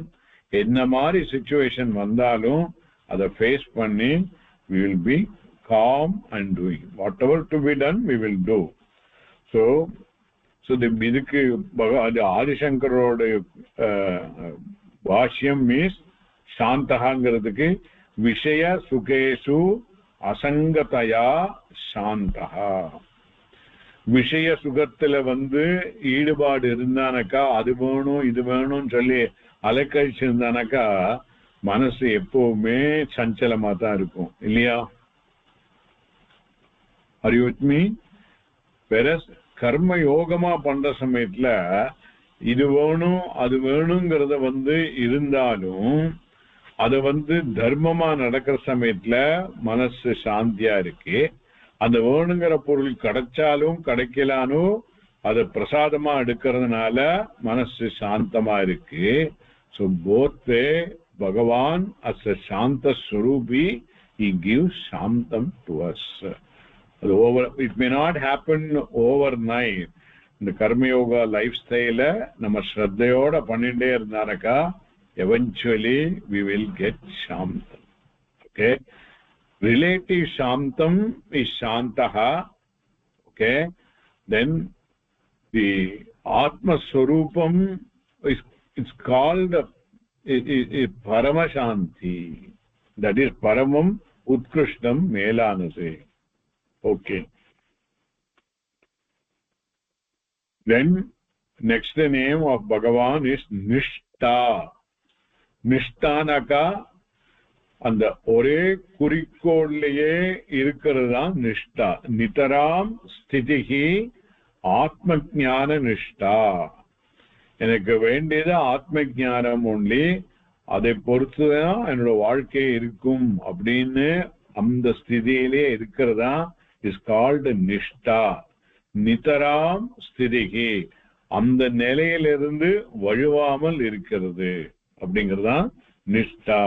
என்ன மாதிரி situation வந்தாலும் அதை face பண்ணி we will be calm and doing whatever to be done, we will do. So இதுக்கு ஆதிசங்கரோட பாஷ்யம் means சாந்தகாங்கிறதுக்கு விஷய சுகேஷு அசங்கதயா சாந்தகா. விஷய சுகத்துல ஈடுபாடு இருந்தானாக்கா, அது வேணும் இது வேணும்னு சொல்லி அலைக்கழிச்சிருந்தானாக்கா மனசு எப்பவுமே சஞ்சலமா தான் இருக்கும் இல்லையா? Are you with me? Whereas கர்ம யோகமா பண்ற சமயத்துல இது வேணும் அது வேணுங்கிறத இருந்தாலும் அது தர்மமா நடக்கிற சமயத்துல மனசு சாந்தியா இருக்கு. அந்த வேணுங்கிற பொருள் கிடைச்சாலும் கிடைக்கலானோ அதை பிரசாதமா எடுக்கிறதுனால மனசு சாந்தமா இருக்கு. So both way Bhagavan as a Shanta Swarupi, he gives Shantam to us. It may not happen overnight. இந்த கர்மயோகா லைஃப் ஸ்டைல நம்ம ஸ்ரத்தையோட பண்ணிட்டே இருந்தானக்கா eventually we will get Shantam. Okay, relative Shantam is Shantaha. Okay, then the Atma Swarupam is it's called Parama Shanti. That is Paramam Utkrishtam Melanase. Okay, then next name of Bhagavan is Nishta. Nishtanaka and the ஒரே குறிக்கோள்லயே இருக்கிறதுதான் நிஷ்டா. நிதராம் ஸ்திதிஹி ஆத்ம ஞான நிஷ்டா. எனக்கு வேண்டியது ஆத்ம ஞானம் only, அதை பொறுத்துதான் என்னோட வாழ்க்கை இருக்கும் அப்படின்னு அந்த ஸ்திதியிலே இருக்கிறதா is called நிஷ்டா. நிதராம் ஸ்திதிஹி, அந்த நிலையிலிருந்து வழுவாமல் இருக்கிறது அப்படிங்கிறதா நிஷ்டா.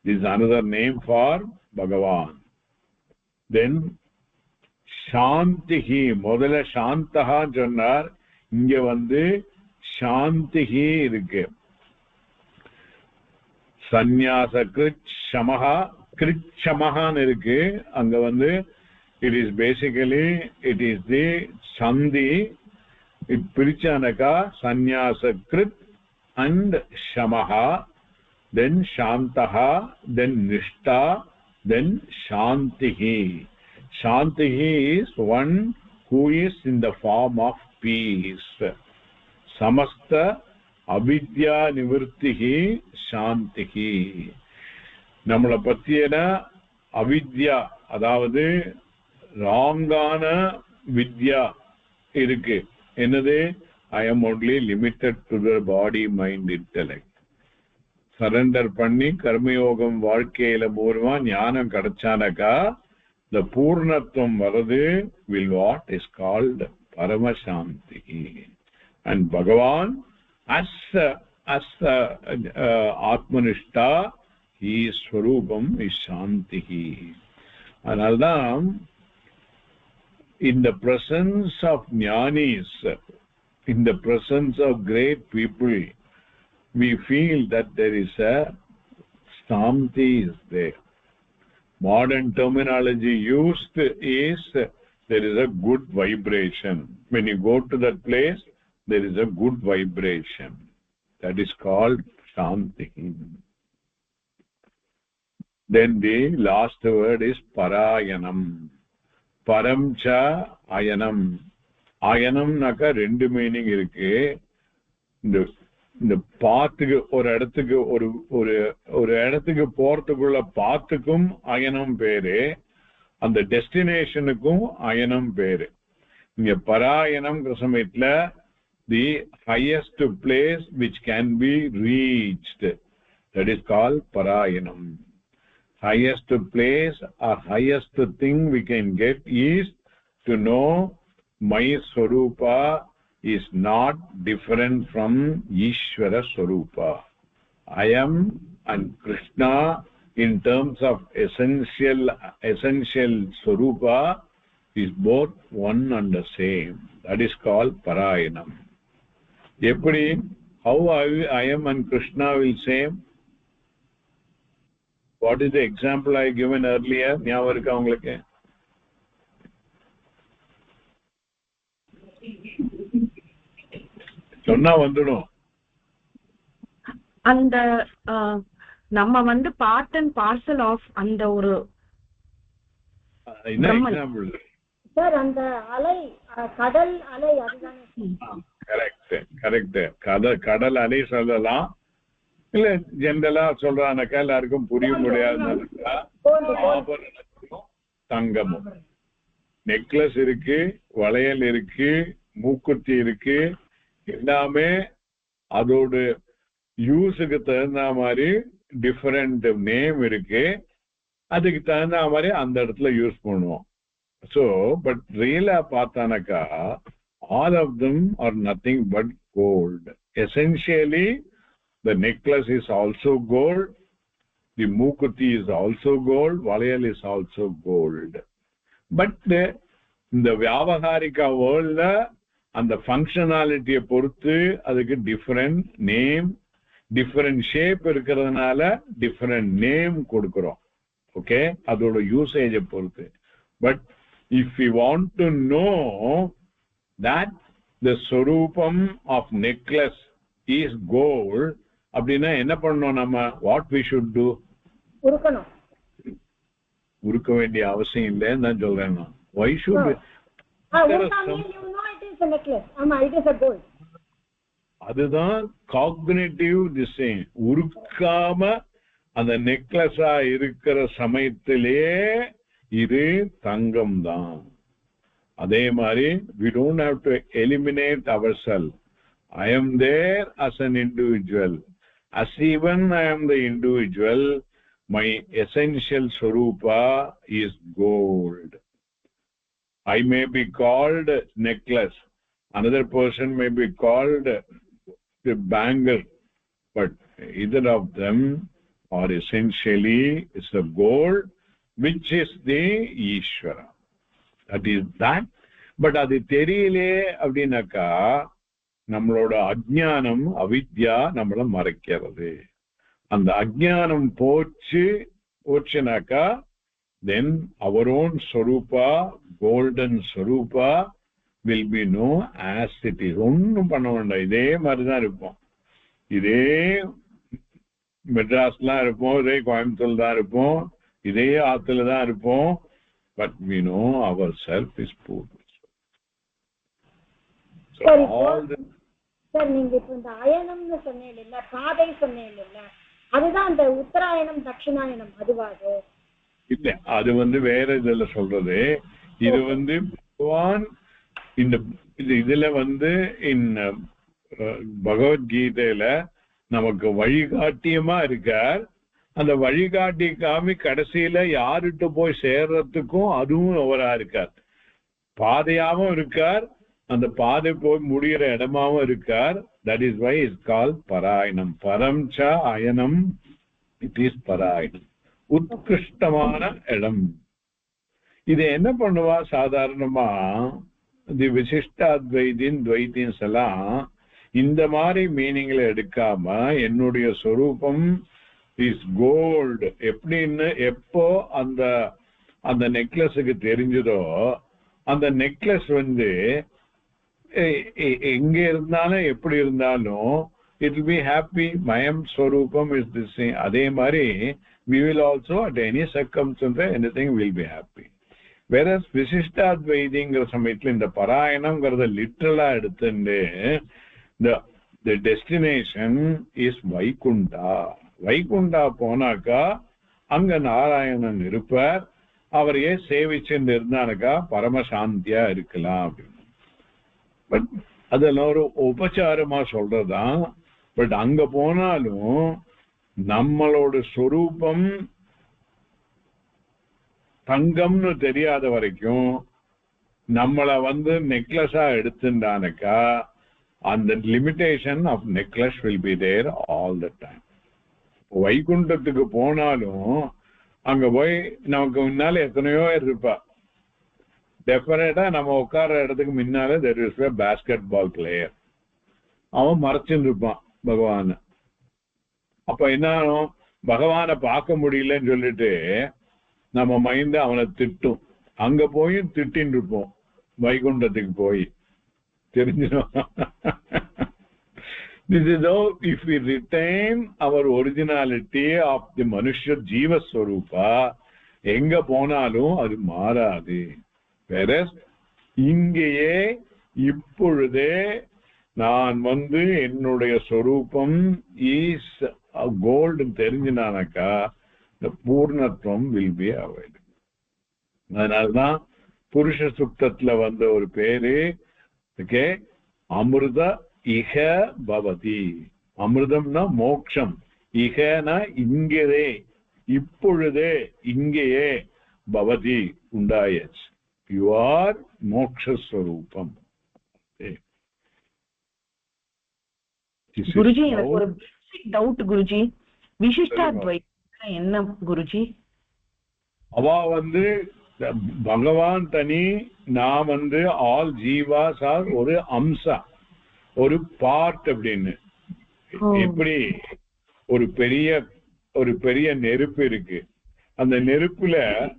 This is another name for Bhagavan. Then Shantihi, முதல்ல சாந்தஹா சொன்னார், இங்க சாந்திஹி இருக்கு. சந்நியாச கிருத் சமஹா, கிருத் சமஹான்னு இருக்கு. அங்க it is basically it is the sandhi. It பிரிச்சானக்கா Sanniyasa கிருத் and shamaha, then shantaha, then nishta, then shantihi. Shantihi is one who is in the form of peace. Samasta avidya nivrittihi shantihi. நம்மளை பத்தியன அவித்யா அதாவது ராங்கான வித்யா இருக்கு. என்னது? I am only limited to the body mind intellect. Surrender பண்ணி கர்மயோகம் வாழ்க்கையில பூர்வமா ஞானம் கிடைச்சானக்கா the பூர்ணத்துவம் வருது will what is called paramashanti. And Bhagavan as atmanishta his swarupam is shanti. Analam in the presence of jnanis, in the presence of great people, we feel that there is a shanti is there. Modern terminology used is there is a good vibration. When you go to that place, there is a good vibration. That is called shanti. Then the last word is parayanam. Param cha ayanam. Ayanam naka rendu meaning irukku. இந்த பாத்துக்கு ஒரு இடத்துக்கு ஒரு இடத்துக்கு போறதுக்குள்ள பாத்துக்கும் அயனம் பேரு, அந்த டெஸ்டினேஷனுக்கும் அயனம் பேரு. இங்க பராயணம் சமயத்துல the highest place which can be reached, that is called parayanam. Highest place or highest thing we can get is to know my swarupa is not different from Ishvara Swarupa. I am and Krishna in terms of essential Swarupa is both one and the same. That is called Parayanam. Eppadi? How I am and Krishna will same? What is the example I given earlier? ஞாபகம் இருக்கா உங்களுக்கு? சொன்னா வந்துடும். அந்த நம்ம வந்து part and parcel of அந்த ஒரு எக்ஸாம்பிள் சார். அந்த அலை, கடல் அலை, அதுதானே? கரெக்ட். கடல் அலை சொல்லலாம். இல்ல ஜென்ரலா சொல்றானாக்கா எல்லாருக்கும் புரிய முடியாதுனாக்கா ஆபரணம் தங்கமும், நெக்லஸ் இருக்கு, வளையல் இருக்கு, மூக்குத்தி இருக்கு, எல்லாமே அதோட யூஸுக்கு தகுந்த மாதிரி டிஃபரெண்ட் நேம் இருக்கு. அதுக்கு தகுந்த மாதிரி அந்த இடத்துல யூஸ் பண்ணுவோம். ஸோ பட் ரியலா பார்த்தானாக்கா all of them are nothing but gold. Essentially the necklace is also gold, the மூக்குத்தி is also gold, வளையல் is also gold. பட் இந்த வியாபகாரிகா வேர்ல்ட்ல அந்த ஃபங்க்ஷனாலிட்டியை பொறுத்து அதுக்கு டிஃபரெண்ட் நேம், டிஃபரெண்ட் ஷேப் இருக்கிறதுனால டிஃபரெண்ட் நேம் கொடுக்கிறோம். ஓகே, அதோட யூசேஜை பொறுத்து. But if you want to know that the ஸ்வரூபம் ஆஃப் நெக்லஸ் இஸ் கோல்ட் அப்படின்னா என்ன பண்ணணும் நம்ம? What we should do? உருக்க வேண்டிய அவசியம் இல்லைன்னு தான் சொல்றேன் நான். Why should அதுதான் காக்னிட்டிவ் திசை. உருக்காம அந்த நெக்லஸா இருக்கிற சமயத்திலே இது தங்கம் தான். அதே மாதிரி we don't have to eliminate ourselves. I am there as an individual. As even I am the individual, my essential swarupa is gold. I may be called necklace, another person may be called the bangle, but either of them are essentially is the gold, which is the Ishvara. That is that. But adu theriyile abdinaka nammaloda ajnanam avidya nammala marakkiradhu. And ajnanam pochunaka then our own swarupa, golden swarupa will be known as it is. ஒன்னும் பண்ண வேண்டாம், இதே மாதிரிதான் இருப்போம். இதே மெட்ராஸ்லாம் இருப்போம், இதே கோயம்புத்தூர் தான் இருப்போம், இதே ஆத்துல தான் இருப்போம். But we know ourselves is poor. So all the sir, நீங்க இப்ப இந்த அயனம்னு சொன்னீங்க இல்ல, பாதை சொன்னீங்க இல்ல, அதுதான் அந்த உத்தராயணம் தட்சிணாயணம் அதுவாது? இல்ல அது வேற இதுல சொல்றது. இது பகவான் இந்த இதுல பகவத்கீதையில நமக்கு வழிகாட்டியமா இருக்கார். அந்த வழிகாட்டி காமி கடைசியில யாருட்டு போய் சேர்றதுக்கும் அதுவும் அவரா இருக்கார். பாதையாவும் இருக்கார், அந்த பாதை போய் முடிகிற இடமாவும் இருக்கார். That is why is called பராயணம். பரம் ச அயனம் இட் இஸ் பராயணம், உத்கிருஷ்டமான இடம். இது என்ன பண்ணுவா சாதாரணமா தி விசிஷ்டாத்வைதின் துவைத்தின்ஸ் எல்லாம் இந்த மாதிரி மீனிங்ல எடுக்காம என்னுடைய சொரூபம் இஸ் கோல்டு எப்படின்னு எப்போ அந்த அந்த நெக்லஸுக்கு தெரிஞ்சதோ அந்த நெக்லஸ் எங்க இருந்தாலும் எப்படி இருந்தாலும் இட் வில் பி ஹாப்பி. மயம் ஸ்வரூபம் இஸ் தி சேம். அதே மாதிரி we will also at any circumstance anything will be happy. Whereas விசிஷ்டாத்வைதிங்கிற சமயத்துல இந்த பராயணம்ங்கிறத லிட்டரலா எடுத்துட்டு the destination is Vaikuntha. Vaikuntha போனாக்கா அங்க நாராயணன் இருப்பார். அவரையே சேவிச்சுட்டு இருந்தானாக்கா பரமசாந்தியா இருக்கலாம் அப்படின்னு. பட் அதெல்லாம் ஒரு உபச்சாரமா சொல்றதுதான். பட் அங்க போனாலும் நம்மளோட சொரூபம் தங்கம்னு தெரியாத வரைக்கும் நம்மள நெக்லஸா எடுத்துட்டானாக்கா அந்த limitation of necklace will be there all the time. வைகுண்டத்துக்கு போனாலும் அங்க போய் நமக்கு முன்னால எத்தனையோ இருப்பா. டெஃபினட்டா நம்ம உட்கார இடத்துக்கு முன்னால there is a basketball player. அவன் மறைச்சுட்டு இருப்பான் பகவான். அப்ப என்ன பகவானை பார்க்க முடியலன்னு சொல்லிட்டு நம்ம மைண்ட் அவனை திட்டும். அங்க போய் திட்டின்னு இருப்போம் வைகுண்டத்துக்கு போய். தெரிஞ்சிடும். This is how if we retain our originality of the Manusha Jiva Swarupa, எங்க போனாலும் அது மாறாது. Whereas இங்கேயே இப்பொழுதே நான் என்னுடைய சொரூபம் இஸ் கோல்டு தெரிஞ்சினானாக்கா the பூர்ணத்துவம் will be avoided. அதனால்தான் புருஷ சுக்தத்துல ஒரு பேரு ஓகே அமிர்த இஹ பவதி. அமிர்தம்னா மோக்ஷம், இஹனா இங்கேயே இப்பொழுதே இங்கேயே பவதி உண்டாயச். யூ ஆர் மோக்ஷஸ்வரூபம். குருஜி எனக்கு ஒரு டவுட் குருஜி. விசிஷ்டாத்வைதம் என்ன குருஜி? அவ பகவான் தனி, நான் ஆல் ஜீவாஸ் ஆர் ஒரு அம்சா, ஒரு பார்ட் அப்படின்னு. எப்படி ஒரு பெரிய நெருப்பு இருக்கு, அந்த நெருப்புல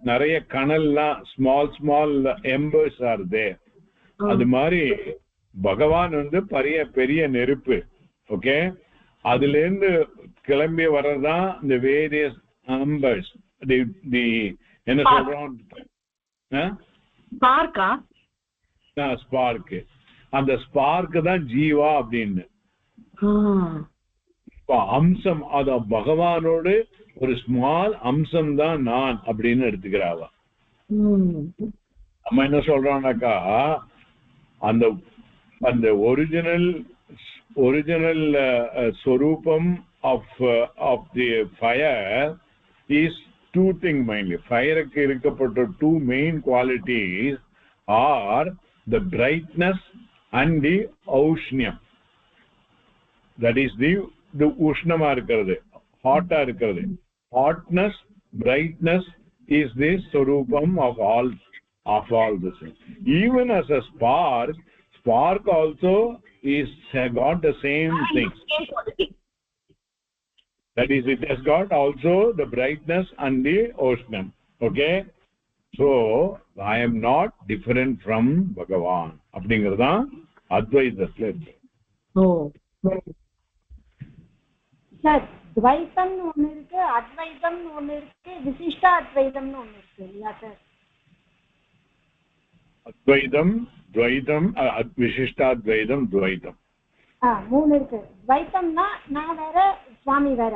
நிறைய கனல்லாம் small small embers are there. அது மாதிரி பகவான் பெரிய நெருப்பு. ஓகே, அதுல இருந்து கிளம்பி வர்றதுதான் இந்த வேரியஸ் எம்பர்ஸ். என்ன சொல்றோம், ஸ்பார்க். அந்த ஸ்பார்க் தான் ஜீவா அப்படின்னு. அம்சம் அத பகவானோடு ஒரு ஸ்மால் அம்சம் தான் நான் அப்படின்னு எடுத்துக்கிறாவா. நம்ம என்ன சொல்றோம்னாக்கா அந்த அந்த ஒரிஜினல் ஸ்வரூபம் of the fire is two things mainly. Fire ku irukapட்ட two main qualities are the brightness and the aushnyam. That is the ushnama irukkiradhu, hot ah irukkiradhu. Hotness, brightness is the swarupam of all this. Even as a spark also is got the same thing. That is, it has got also the brightness and the ocean. Okay, so I am not different from Bhagavan. அப்படிங்கறதா அத்வைதத்துல இருக்கு. Sir, துவைதம்னு ஒண்ணு இருக்கு, அத்வைதம்னு ஒண்ணு இருக்கு, விசிஷ்டா அத்வைதம்னு ஒண்ணு இருக்கு இல்லையா sir? அத்வைதம், துவைதம், விசிஷ்டாத்வைதம், துவைதம் மூணு இருக்கு. துவைத்தம்னா நான் வேற சுவாமி வேற.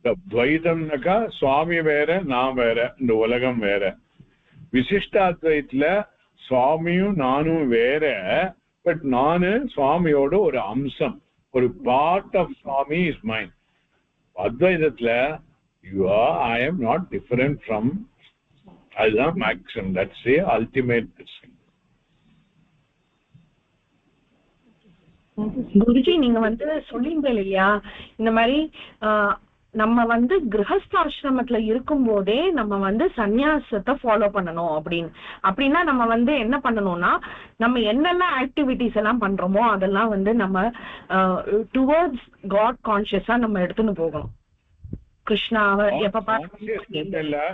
துவைதம்னாக்கா சுவாமி வேற நான் வேற, இந்த உலகம் வேற. விசிஷ்டாத்வைத்துல சுவாமியும் நானும் வேற, பட் நானு சுவாமியோட ஒரு அம்சம், ஒரு பார்ட் ஆஃப் சுவாமி இஸ் மைண்ட். அத்வைதத்துல you are, I am not different from, அதுதான் maximum, that's the ultimate thing. Guruji நீங்க வந்து சொல்லிங்க இல்லையா இந்த மாதிரி நம்ம வந்து கிரகஸ்தாசிரமத்துல இருக்கும் போதே நம்ம வந்து சந்நியாசத்தை ஃபாலோ பண்ணணும் அப்படின்னா நம்ம வந்து என்ன பண்ணணும்னா நம்ம என்னெல்லாம் ஆக்டிவிட்டிஸ் எல்லாம் பண்றோமோ அதெல்லாம் வந்து நம்ம டுவர்ட்ஸ் காட் கான்சியஸா நம்ம எடுத்துன்னு போகணும். கிருஷ்ணாவை எப்ப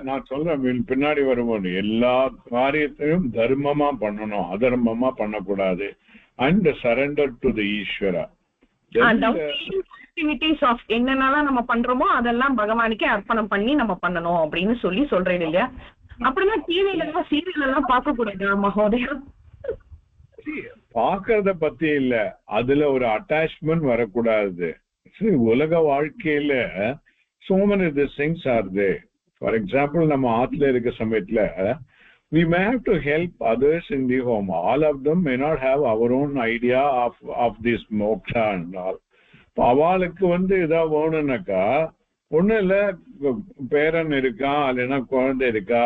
நான் சொல்றேன் பின்னாடி வரும்போது எல்லா காரியத்தையும் தர்மமா பண்ணணும், அதர்மமா பண்ணக்கூடாது. And surrender to the Ishvara. Activities of என்னென்னலாம் நம்ம பண்றோமோ அதெல்லாம் பகவானுக்கே அர்ப்பணம் பண்ணி நம்ம பண்ணணும் அப்படின்னு சொல்றேன் இல்லையா? அப்படின்னா டிவில எல்லாம் சீரியல் எல்லாம் பார்க்க கூடாது மகோதயா? பாக்குறத பத்தி இல்ல, அதுல ஒரு அட்டாச்மெண்ட் வரக்கூடாது. உலக வாழ்க்கையில so many these things are there. For example, நம்ம ஆத்துல இருக்க சமயத்துல we may have to help others in the home. All of them may not have our own idea of this moksha and all. அவளுக்கு வந்து இதா வேணும்னாக்கா ஒண்ணும் இல்ல, பேரன் இருக்கா இல்லைன்னா குழந்தை இருக்கா,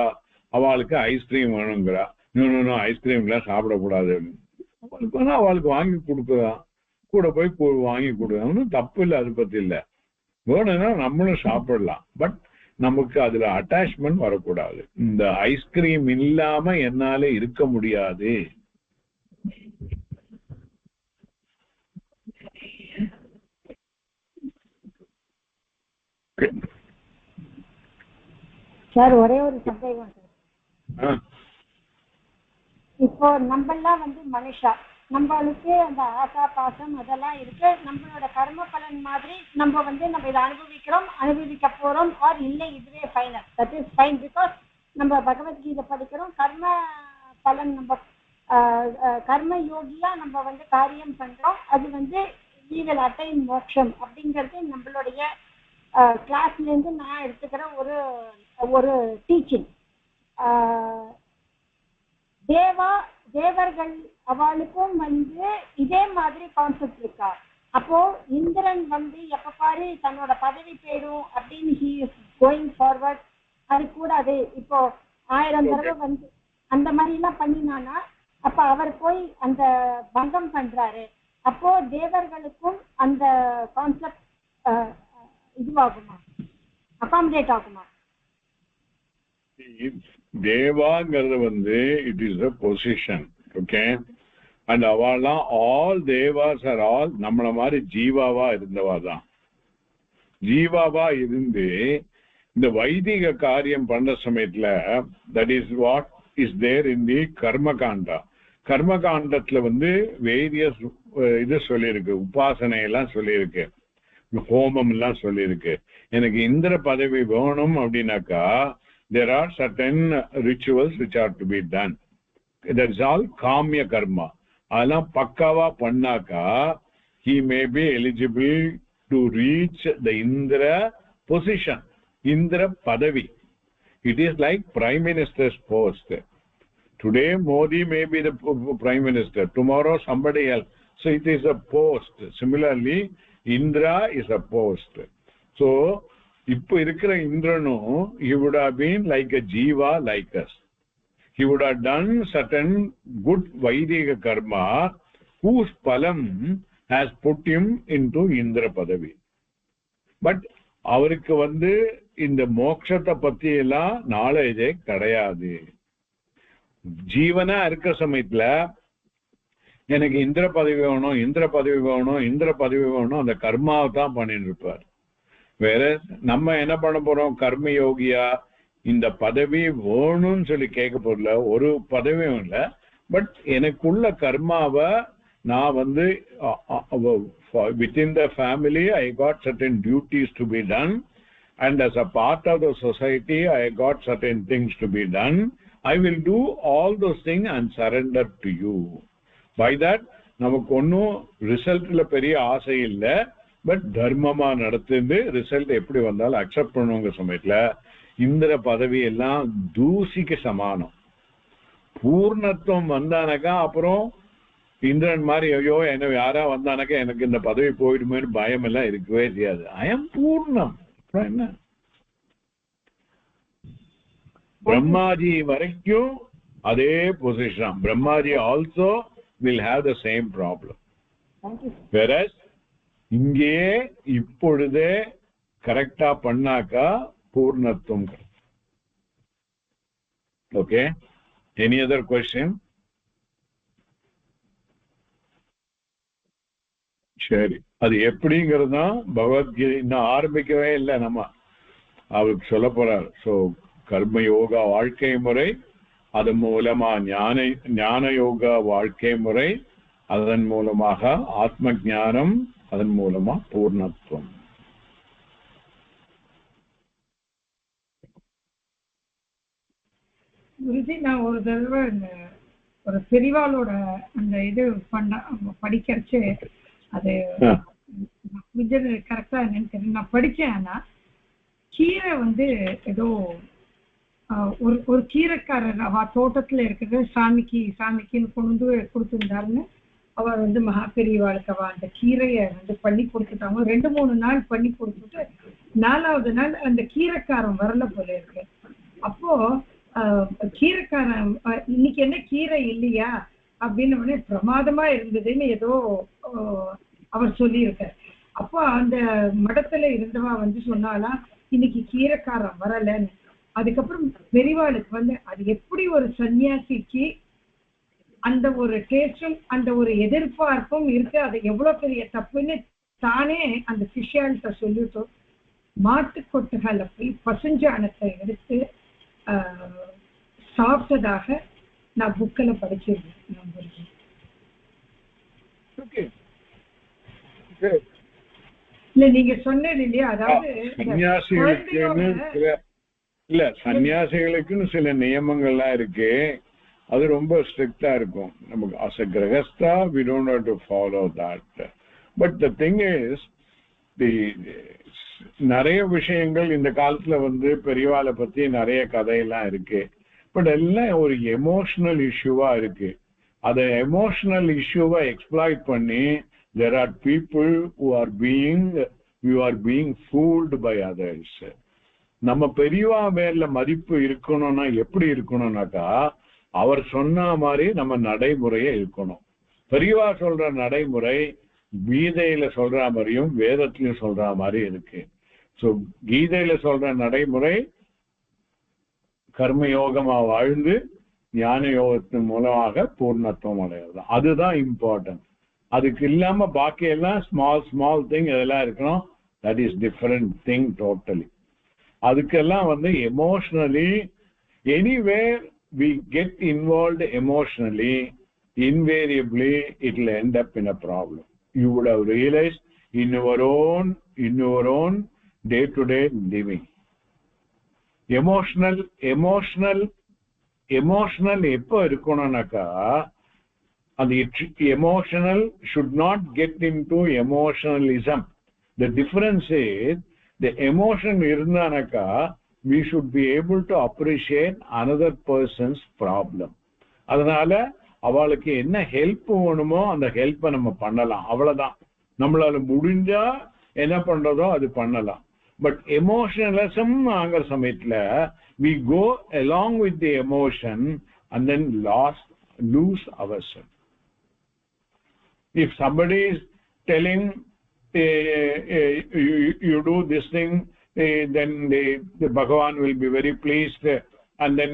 அவளுக்கு ஐஸ்கிரீம் வேணுங்கிறா, இன்னொன்னு ஐஸ்கிரீம்லாம் சாப்பிடக்கூடாது, அவளுக்கு வாங்கி கொடுக்குறான், கூட போய் வாங்கி கொடுக்குறான், ஒன்றும் தப்பு இல்லை, அது பத்தி இல்லை. வேணும்னா நம்மளும் சாப்பிடலாம், பட் நமக்கு அதுல அட்டாச்மெண்ட் வரக்கூடாது. இந்த ஐஸ்கிரீம் இல்லாம என்னால இருக்க முடியாது. சார் ஒரே ஒரு சந்தேகம் சார். இப்போ நம்மெல்லாம் வந்து மனுஷா, நம்மளுக்கு அந்த ஆசா பாசம் அதெல்லாம் இருக்கு. நம்மளோட கர்ம பலன் மாதிரி நம்ம வந்து நம்ம இதை அனுபவிக்கிறோம், அனுபவிக்க போறோம், ஆர் இல்லை இதுவே final, that is fine. Because நம்ம பகவத்கீதை படிக்கிறோம், கர்ம பலன் நம்ம கர்ம யோகியா நம்ம வந்து காரியம் பண்றோம், அது வந்து we will attain மோட்சம் அப்படிங்கிறது நம்மளுடைய கிளாஸ்ல இருந்து நான் எடுத்துக்கிற ஒரு டீச்சிங். தேவர்கள் அவளுக்கும் வந்து இதே மாதிரி கான்செப்ட் இருக்கா? அப்போ இந்திரன் வந்து எப்ப பாரு தன்னோட பதவி போயிடும் அப்படின்னு he is going forward, அது கூடாது. இப்போ 1000 தடவை வந்து அந்த மாதிரி எல்லாம் பண்ணினானா அப்ப அவர் போய் அந்த பங்கம் பண்றாரு. அப்போ தேவர்களுக்கும் அந்த கான்செப்ட் இதுவாகுமா, அகாமடேட் ஆகுமா? தேவாங்கிறது வந்து it is a position, okay. And அவெல்லாம் ஆல் தேவாஸ் ஆர் ஆல் நம்மள மாதிரி ஜீவாவா இருந்தவா தான். ஜீவாவா இருந்து இந்த வைதிக காரியம் பண்ற சமயத்துல that is what is there in the கர்மகாண்டா. கர்மகாண்டத்துல வந்து வேரியஸ் இது சொல்லியிருக்கு, உபாசனை எல்லாம் சொல்லியிருக்கு, ஹோமம் எல்லாம் சொல்லியிருக்கு. எனக்கு இந்திர பதவி வேணும் அப்படின்னாக்கா there are certain rituals which are to be done. That is all kamya karma. அதெல்லாம் பக்காவா பண்ணாக்கா he may be eligible to reach the Indra position, Indra padavi. It is like Prime Minister's post. Today Modi may be the Prime Minister, tomorrow somebody else. So it is a post. Similarly, Indra is a post. So இப்போ இருக்கிற இந்திரனும் he would have been like a jiva like us. He would have done certain good Vedic karma whose palam has put him into Indra padavi. But அவருக்கு வந்து இந்த மோட்சத்தை பத்தி எல்லாம் நாலேஜே கிடையாது. ஜீவனா இருக்கிற சமயத்துல எனக்கு இந்திர பதவி வேணும், இந்திர பதவி வேணும், இந்திர பதவி வேணும், அந்த கர்மாவை தான் பண்ணிட்டு இருப்பார். வேற நம்ம என்ன பண்ண போறோம், கர்ம யோகியா இந்த பதவி வேணும்னு சொல்லி கேட்க போறல, ஒரு பதவியும் இல்லை. பட் எனக்குள்ள கர்மாவை நான் வந்து within the family I got certain duties to be done, and as a part of the society I got certain things to be done. I will do all those things and surrender to you. By that நமக்கு ஒன்றும் ரிசல்ட்ல பெரிய ஆசை இல்லை, but தர்மமா நடத்துந்து result எப்படி வந்தாலும் accept பண்ணுவோங்க சமயத்துல இந்திர பதவி எல்லாம் தூசிக்கு சமானம். பூர்ணத்துவம் வந்தானக்கா அப்புறம் இந்திரன் மாதிரி ஐயோ என்ன யாரா வந்தானக்கா எனக்கு இந்த பதவி போயிடுமேன்னு பயம் எல்லாம் இருக்கவே செய்யாது. அயம் பூர்ணம். அப்புறம் என்ன, பிரம்மாஜி வரைக்கும் அதே position. Brahmaji also will have the same problem. Whereas இங்கேயே இப்பொழுதே கரெக்டா பண்ணாக்கா பூர்ணத்துவம். Okay, any other question? சரி, அது எப்படிங்கிறது தான் பகவத்கீதை இன்னும் ஆரம்பிக்கவே இல்லை, நம்ம அவருக்கு சொல்ல போறார். ஸோ கர்மயோகா வாழ்க்கை முறை, அது மூலமா ஞான யோகா வாழ்க்கை முறை, அதன் மூலமாக ஆத்ம ஞானம், அதன் மூலமா பூர்ணத்துவம். குருஜி, நான் ஒரு தடவை ஒரு பெரிவாளோட அந்த இது படிக்கிறச்சு அது கரெக்டா என்னன்னு தெரியல, நான் படிச்சேன். ஆனா கீரை ஏதோ ஒரு கீரைக்காரர் அவ தோட்டத்துல இருக்கிறத சாமிக்குன்னு கொண்டு கொடுத்துருந்தாருன்னு அவர் மகா பெரியவாளுக்கு அவ அந்த கீரைய பண்ணி கொடுத்துட்டாங்க. 2-3 நாள் பண்ணி கொடுத்துட்டு 4வது நாள் அந்த கீரைக்காரன் வரல போல இருக்கு. அப்போ கீரைக்காரன் இன்னைக்கு என்ன கீரை இல்லையா அப்படின்னு பிரமாதமா இருந்ததுன்னு ஏதோ அவர் சொல்லியிருக்கார். அப்போ அந்த மடத்துல இருந்தவா சொன்னாலாம் இன்னைக்கு கீரைக்காரன் வரலன்னு. அதுக்கப்புறம் பெரியவாளுக்கு அது எப்படி ஒரு சன்னியாசிக்கு அந்த ஒரு டேஸ்டும் அந்த ஒரு எதிர்பார்ப்பும் இருக்கு, அது எவ்வளவு பெரிய தப்புன்னு தானே அந்த சிஷ்யாள்கிட்ட சொல்லிட்டோம். மாட்டுக்கொட்டுகளை போய் பசுஞ்சாணத்தை எடுத்து சாப்பிட்டதாக நான் புக்கில் படிச்சிருக்கேன். இல்ல நீங்க சொன்னது இல்லையா, அதாவது சன்னியாசிகளுக்குன்னு சில நியமங்கள்லாம் இருக்கு, அது ரொம்ப ஸ்ட்ரிக்டா இருக்கும். நமக்கு as a grahastha we don't have to follow that, but the thing is நிறைய விஷயங்கள் இந்த காலத்துல பெரியவாளை பத்தி நிறைய கதையெல்லாம் இருக்கு. பட் எல்லாம் ஒரு எமோஷனல் இஷ்யூவா இருக்கு. அதை எமோஷனல் இஷ்யூவை எக்ஸ்ப்ளாய்ட் பண்ணி there are people who are being fooled by others. நம்ம பெரியவா மேல மதிப்பு இருக்கணும்னா எப்படி இருக்கணும்னாக்கா அவர் சொன்ன மாதிரி நம்ம நடைமுறையே இருக்கணும். பெரியவா சொல்ற நடைமுறை கீதையில சொல்ற மாதிரியும் வேதத்திலையும் சொல்ற மாதிரி இருக்கு. ஸோ கீதையில சொல்ற நடைமுறை கர்மயோகமா வாழ்ந்து ஞான யோகத்தின் மூலமாக பூர்ணத்துவம் அடையாது. அதுதான் இம்பார்ட்டன்ட். அதுக்கு இல்லாம பாக்கி எல்லாம் ஸ்மால் திங் இதெல்லாம் இருக்கணும். That is different thing totally. அதுக்கெல்லாம் emotionally anywhere we get involved emotionally, invariably it will end up in a problem. You would have realized in your own day-to-day living. Emotional எப்போ இருக்கணும்னாக்கா அந்த emotional should not get into emotionalism. The difference is the emotion இருந்தானாக்கா we should be able to appreciate another person's problem. அதனால அவளுக்கு என்ன help வேணுமோ அந்த ஹெல்ப்பை நம்ம பண்ணலாம், அவ்வளவுதான். நம்மளால முடிஞ்சா என்ன பண்றதோ அது பண்ணலாம். பட் எமோஷனலிசம் ஆகிற சமயத்துல we go along with the emotion and then lose ourselves. If somebody is telling you do this thing, then the Bhagavan will be very pleased, and then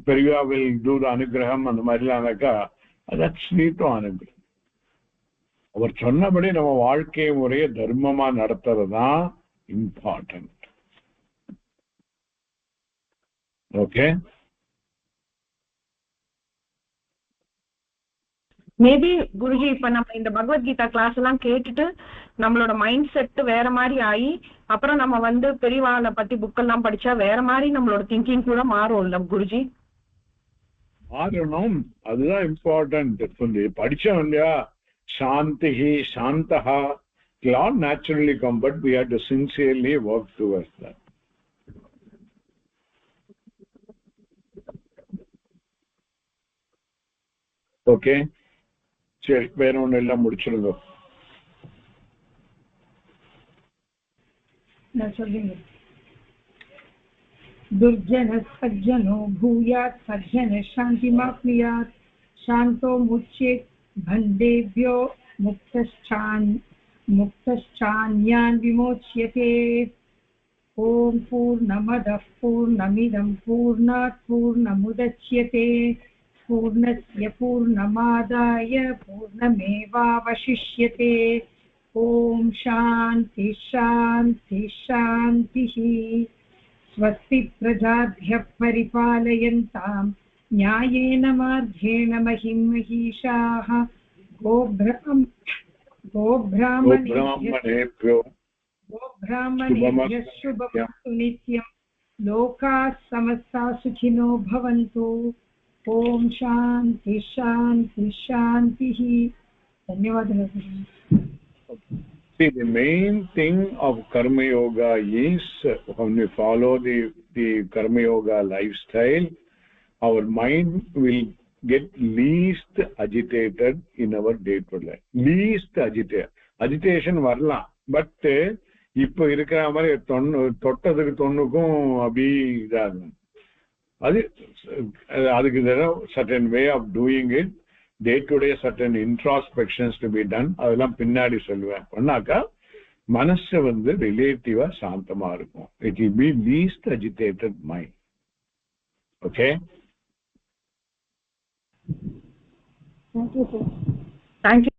Periva will do the anugraham and the marilanaka. That's sweet to anugraham. அவர் சொன்னபடி நம்ம வாழ்க்கை முறையை தர்மமா நடத்துறதுதான் important. Okay, maybe Guruji இப்ப நம்ம இந்த Bhagavad Gita class எல்லாம் கேட்டுட்டு நம்மளோட மைண்ட் செட் வேற மாதிரி ஆகி அப்புறம் நம்ம பெரியவாளை பத்தி புக்கெல்லாம் படிச்சா வேற மாதிரி நம்மளோட திங்கிங் கூட மாறும் இல்ல குருஜி? மாறணும், அதுதான் இம்பார்ட்டன்ட். படிச்சோம் இல்லையா, shantihi shantaha will all naturally come, but we have to sincerely work towards that. Okay, சரி, வேற ஒண்ணு எல்லாம் முடிச்சிருங்க. நான் சொல்லுங்க. दुर्जन सज्जनो भूयात् सज्जन शान्तिमाप्नुयात् शान्तो मुच्येत् भण्डेभ्यो मुक्तश्चान्यान् विमोच्यते. ॐ पूर्णमदः पूर्णमिदं पूर्णात् पूर्णमुदच्यते पूर्णस्य पूर्णमादाय पूर्णमेवावशिष्यते. ॐ शान्ति शान्ति शान्तिः. स्वस्ति प्रजाभ्यः परिपालयन्तां न्यायेन मार्गेण महिं महिषाः गोब्राह्मणेभ्यः शुभमस्तु नित्यं. लोकाः समस्ताः सुखिनो भवन्तु. ॐ शान्ति शान्ति शान्तिः. धन्यवादः. See, the main thing of karma yoga is when we follow the karma yoga lifestyle, our mind will get least agitated in our day-to-day life. Least agitation வரலாம், பட் இப்போ இருக்கிற மாதிரி தொட்டதுக்கு தொண்ணுக்கும் அப்படி இதாகும். அதுக்கு certain way of doing it, day-to-day certain introspections to be done. அதெல்லாம் பின்னாடி சொல்லுவேன். பண்ணாக்கா மனசு வந்து ரிலேட்டிவா சாந்தமா இருக்கும். It will be least agitated mind. Okay? Thank you, sir. Thank you.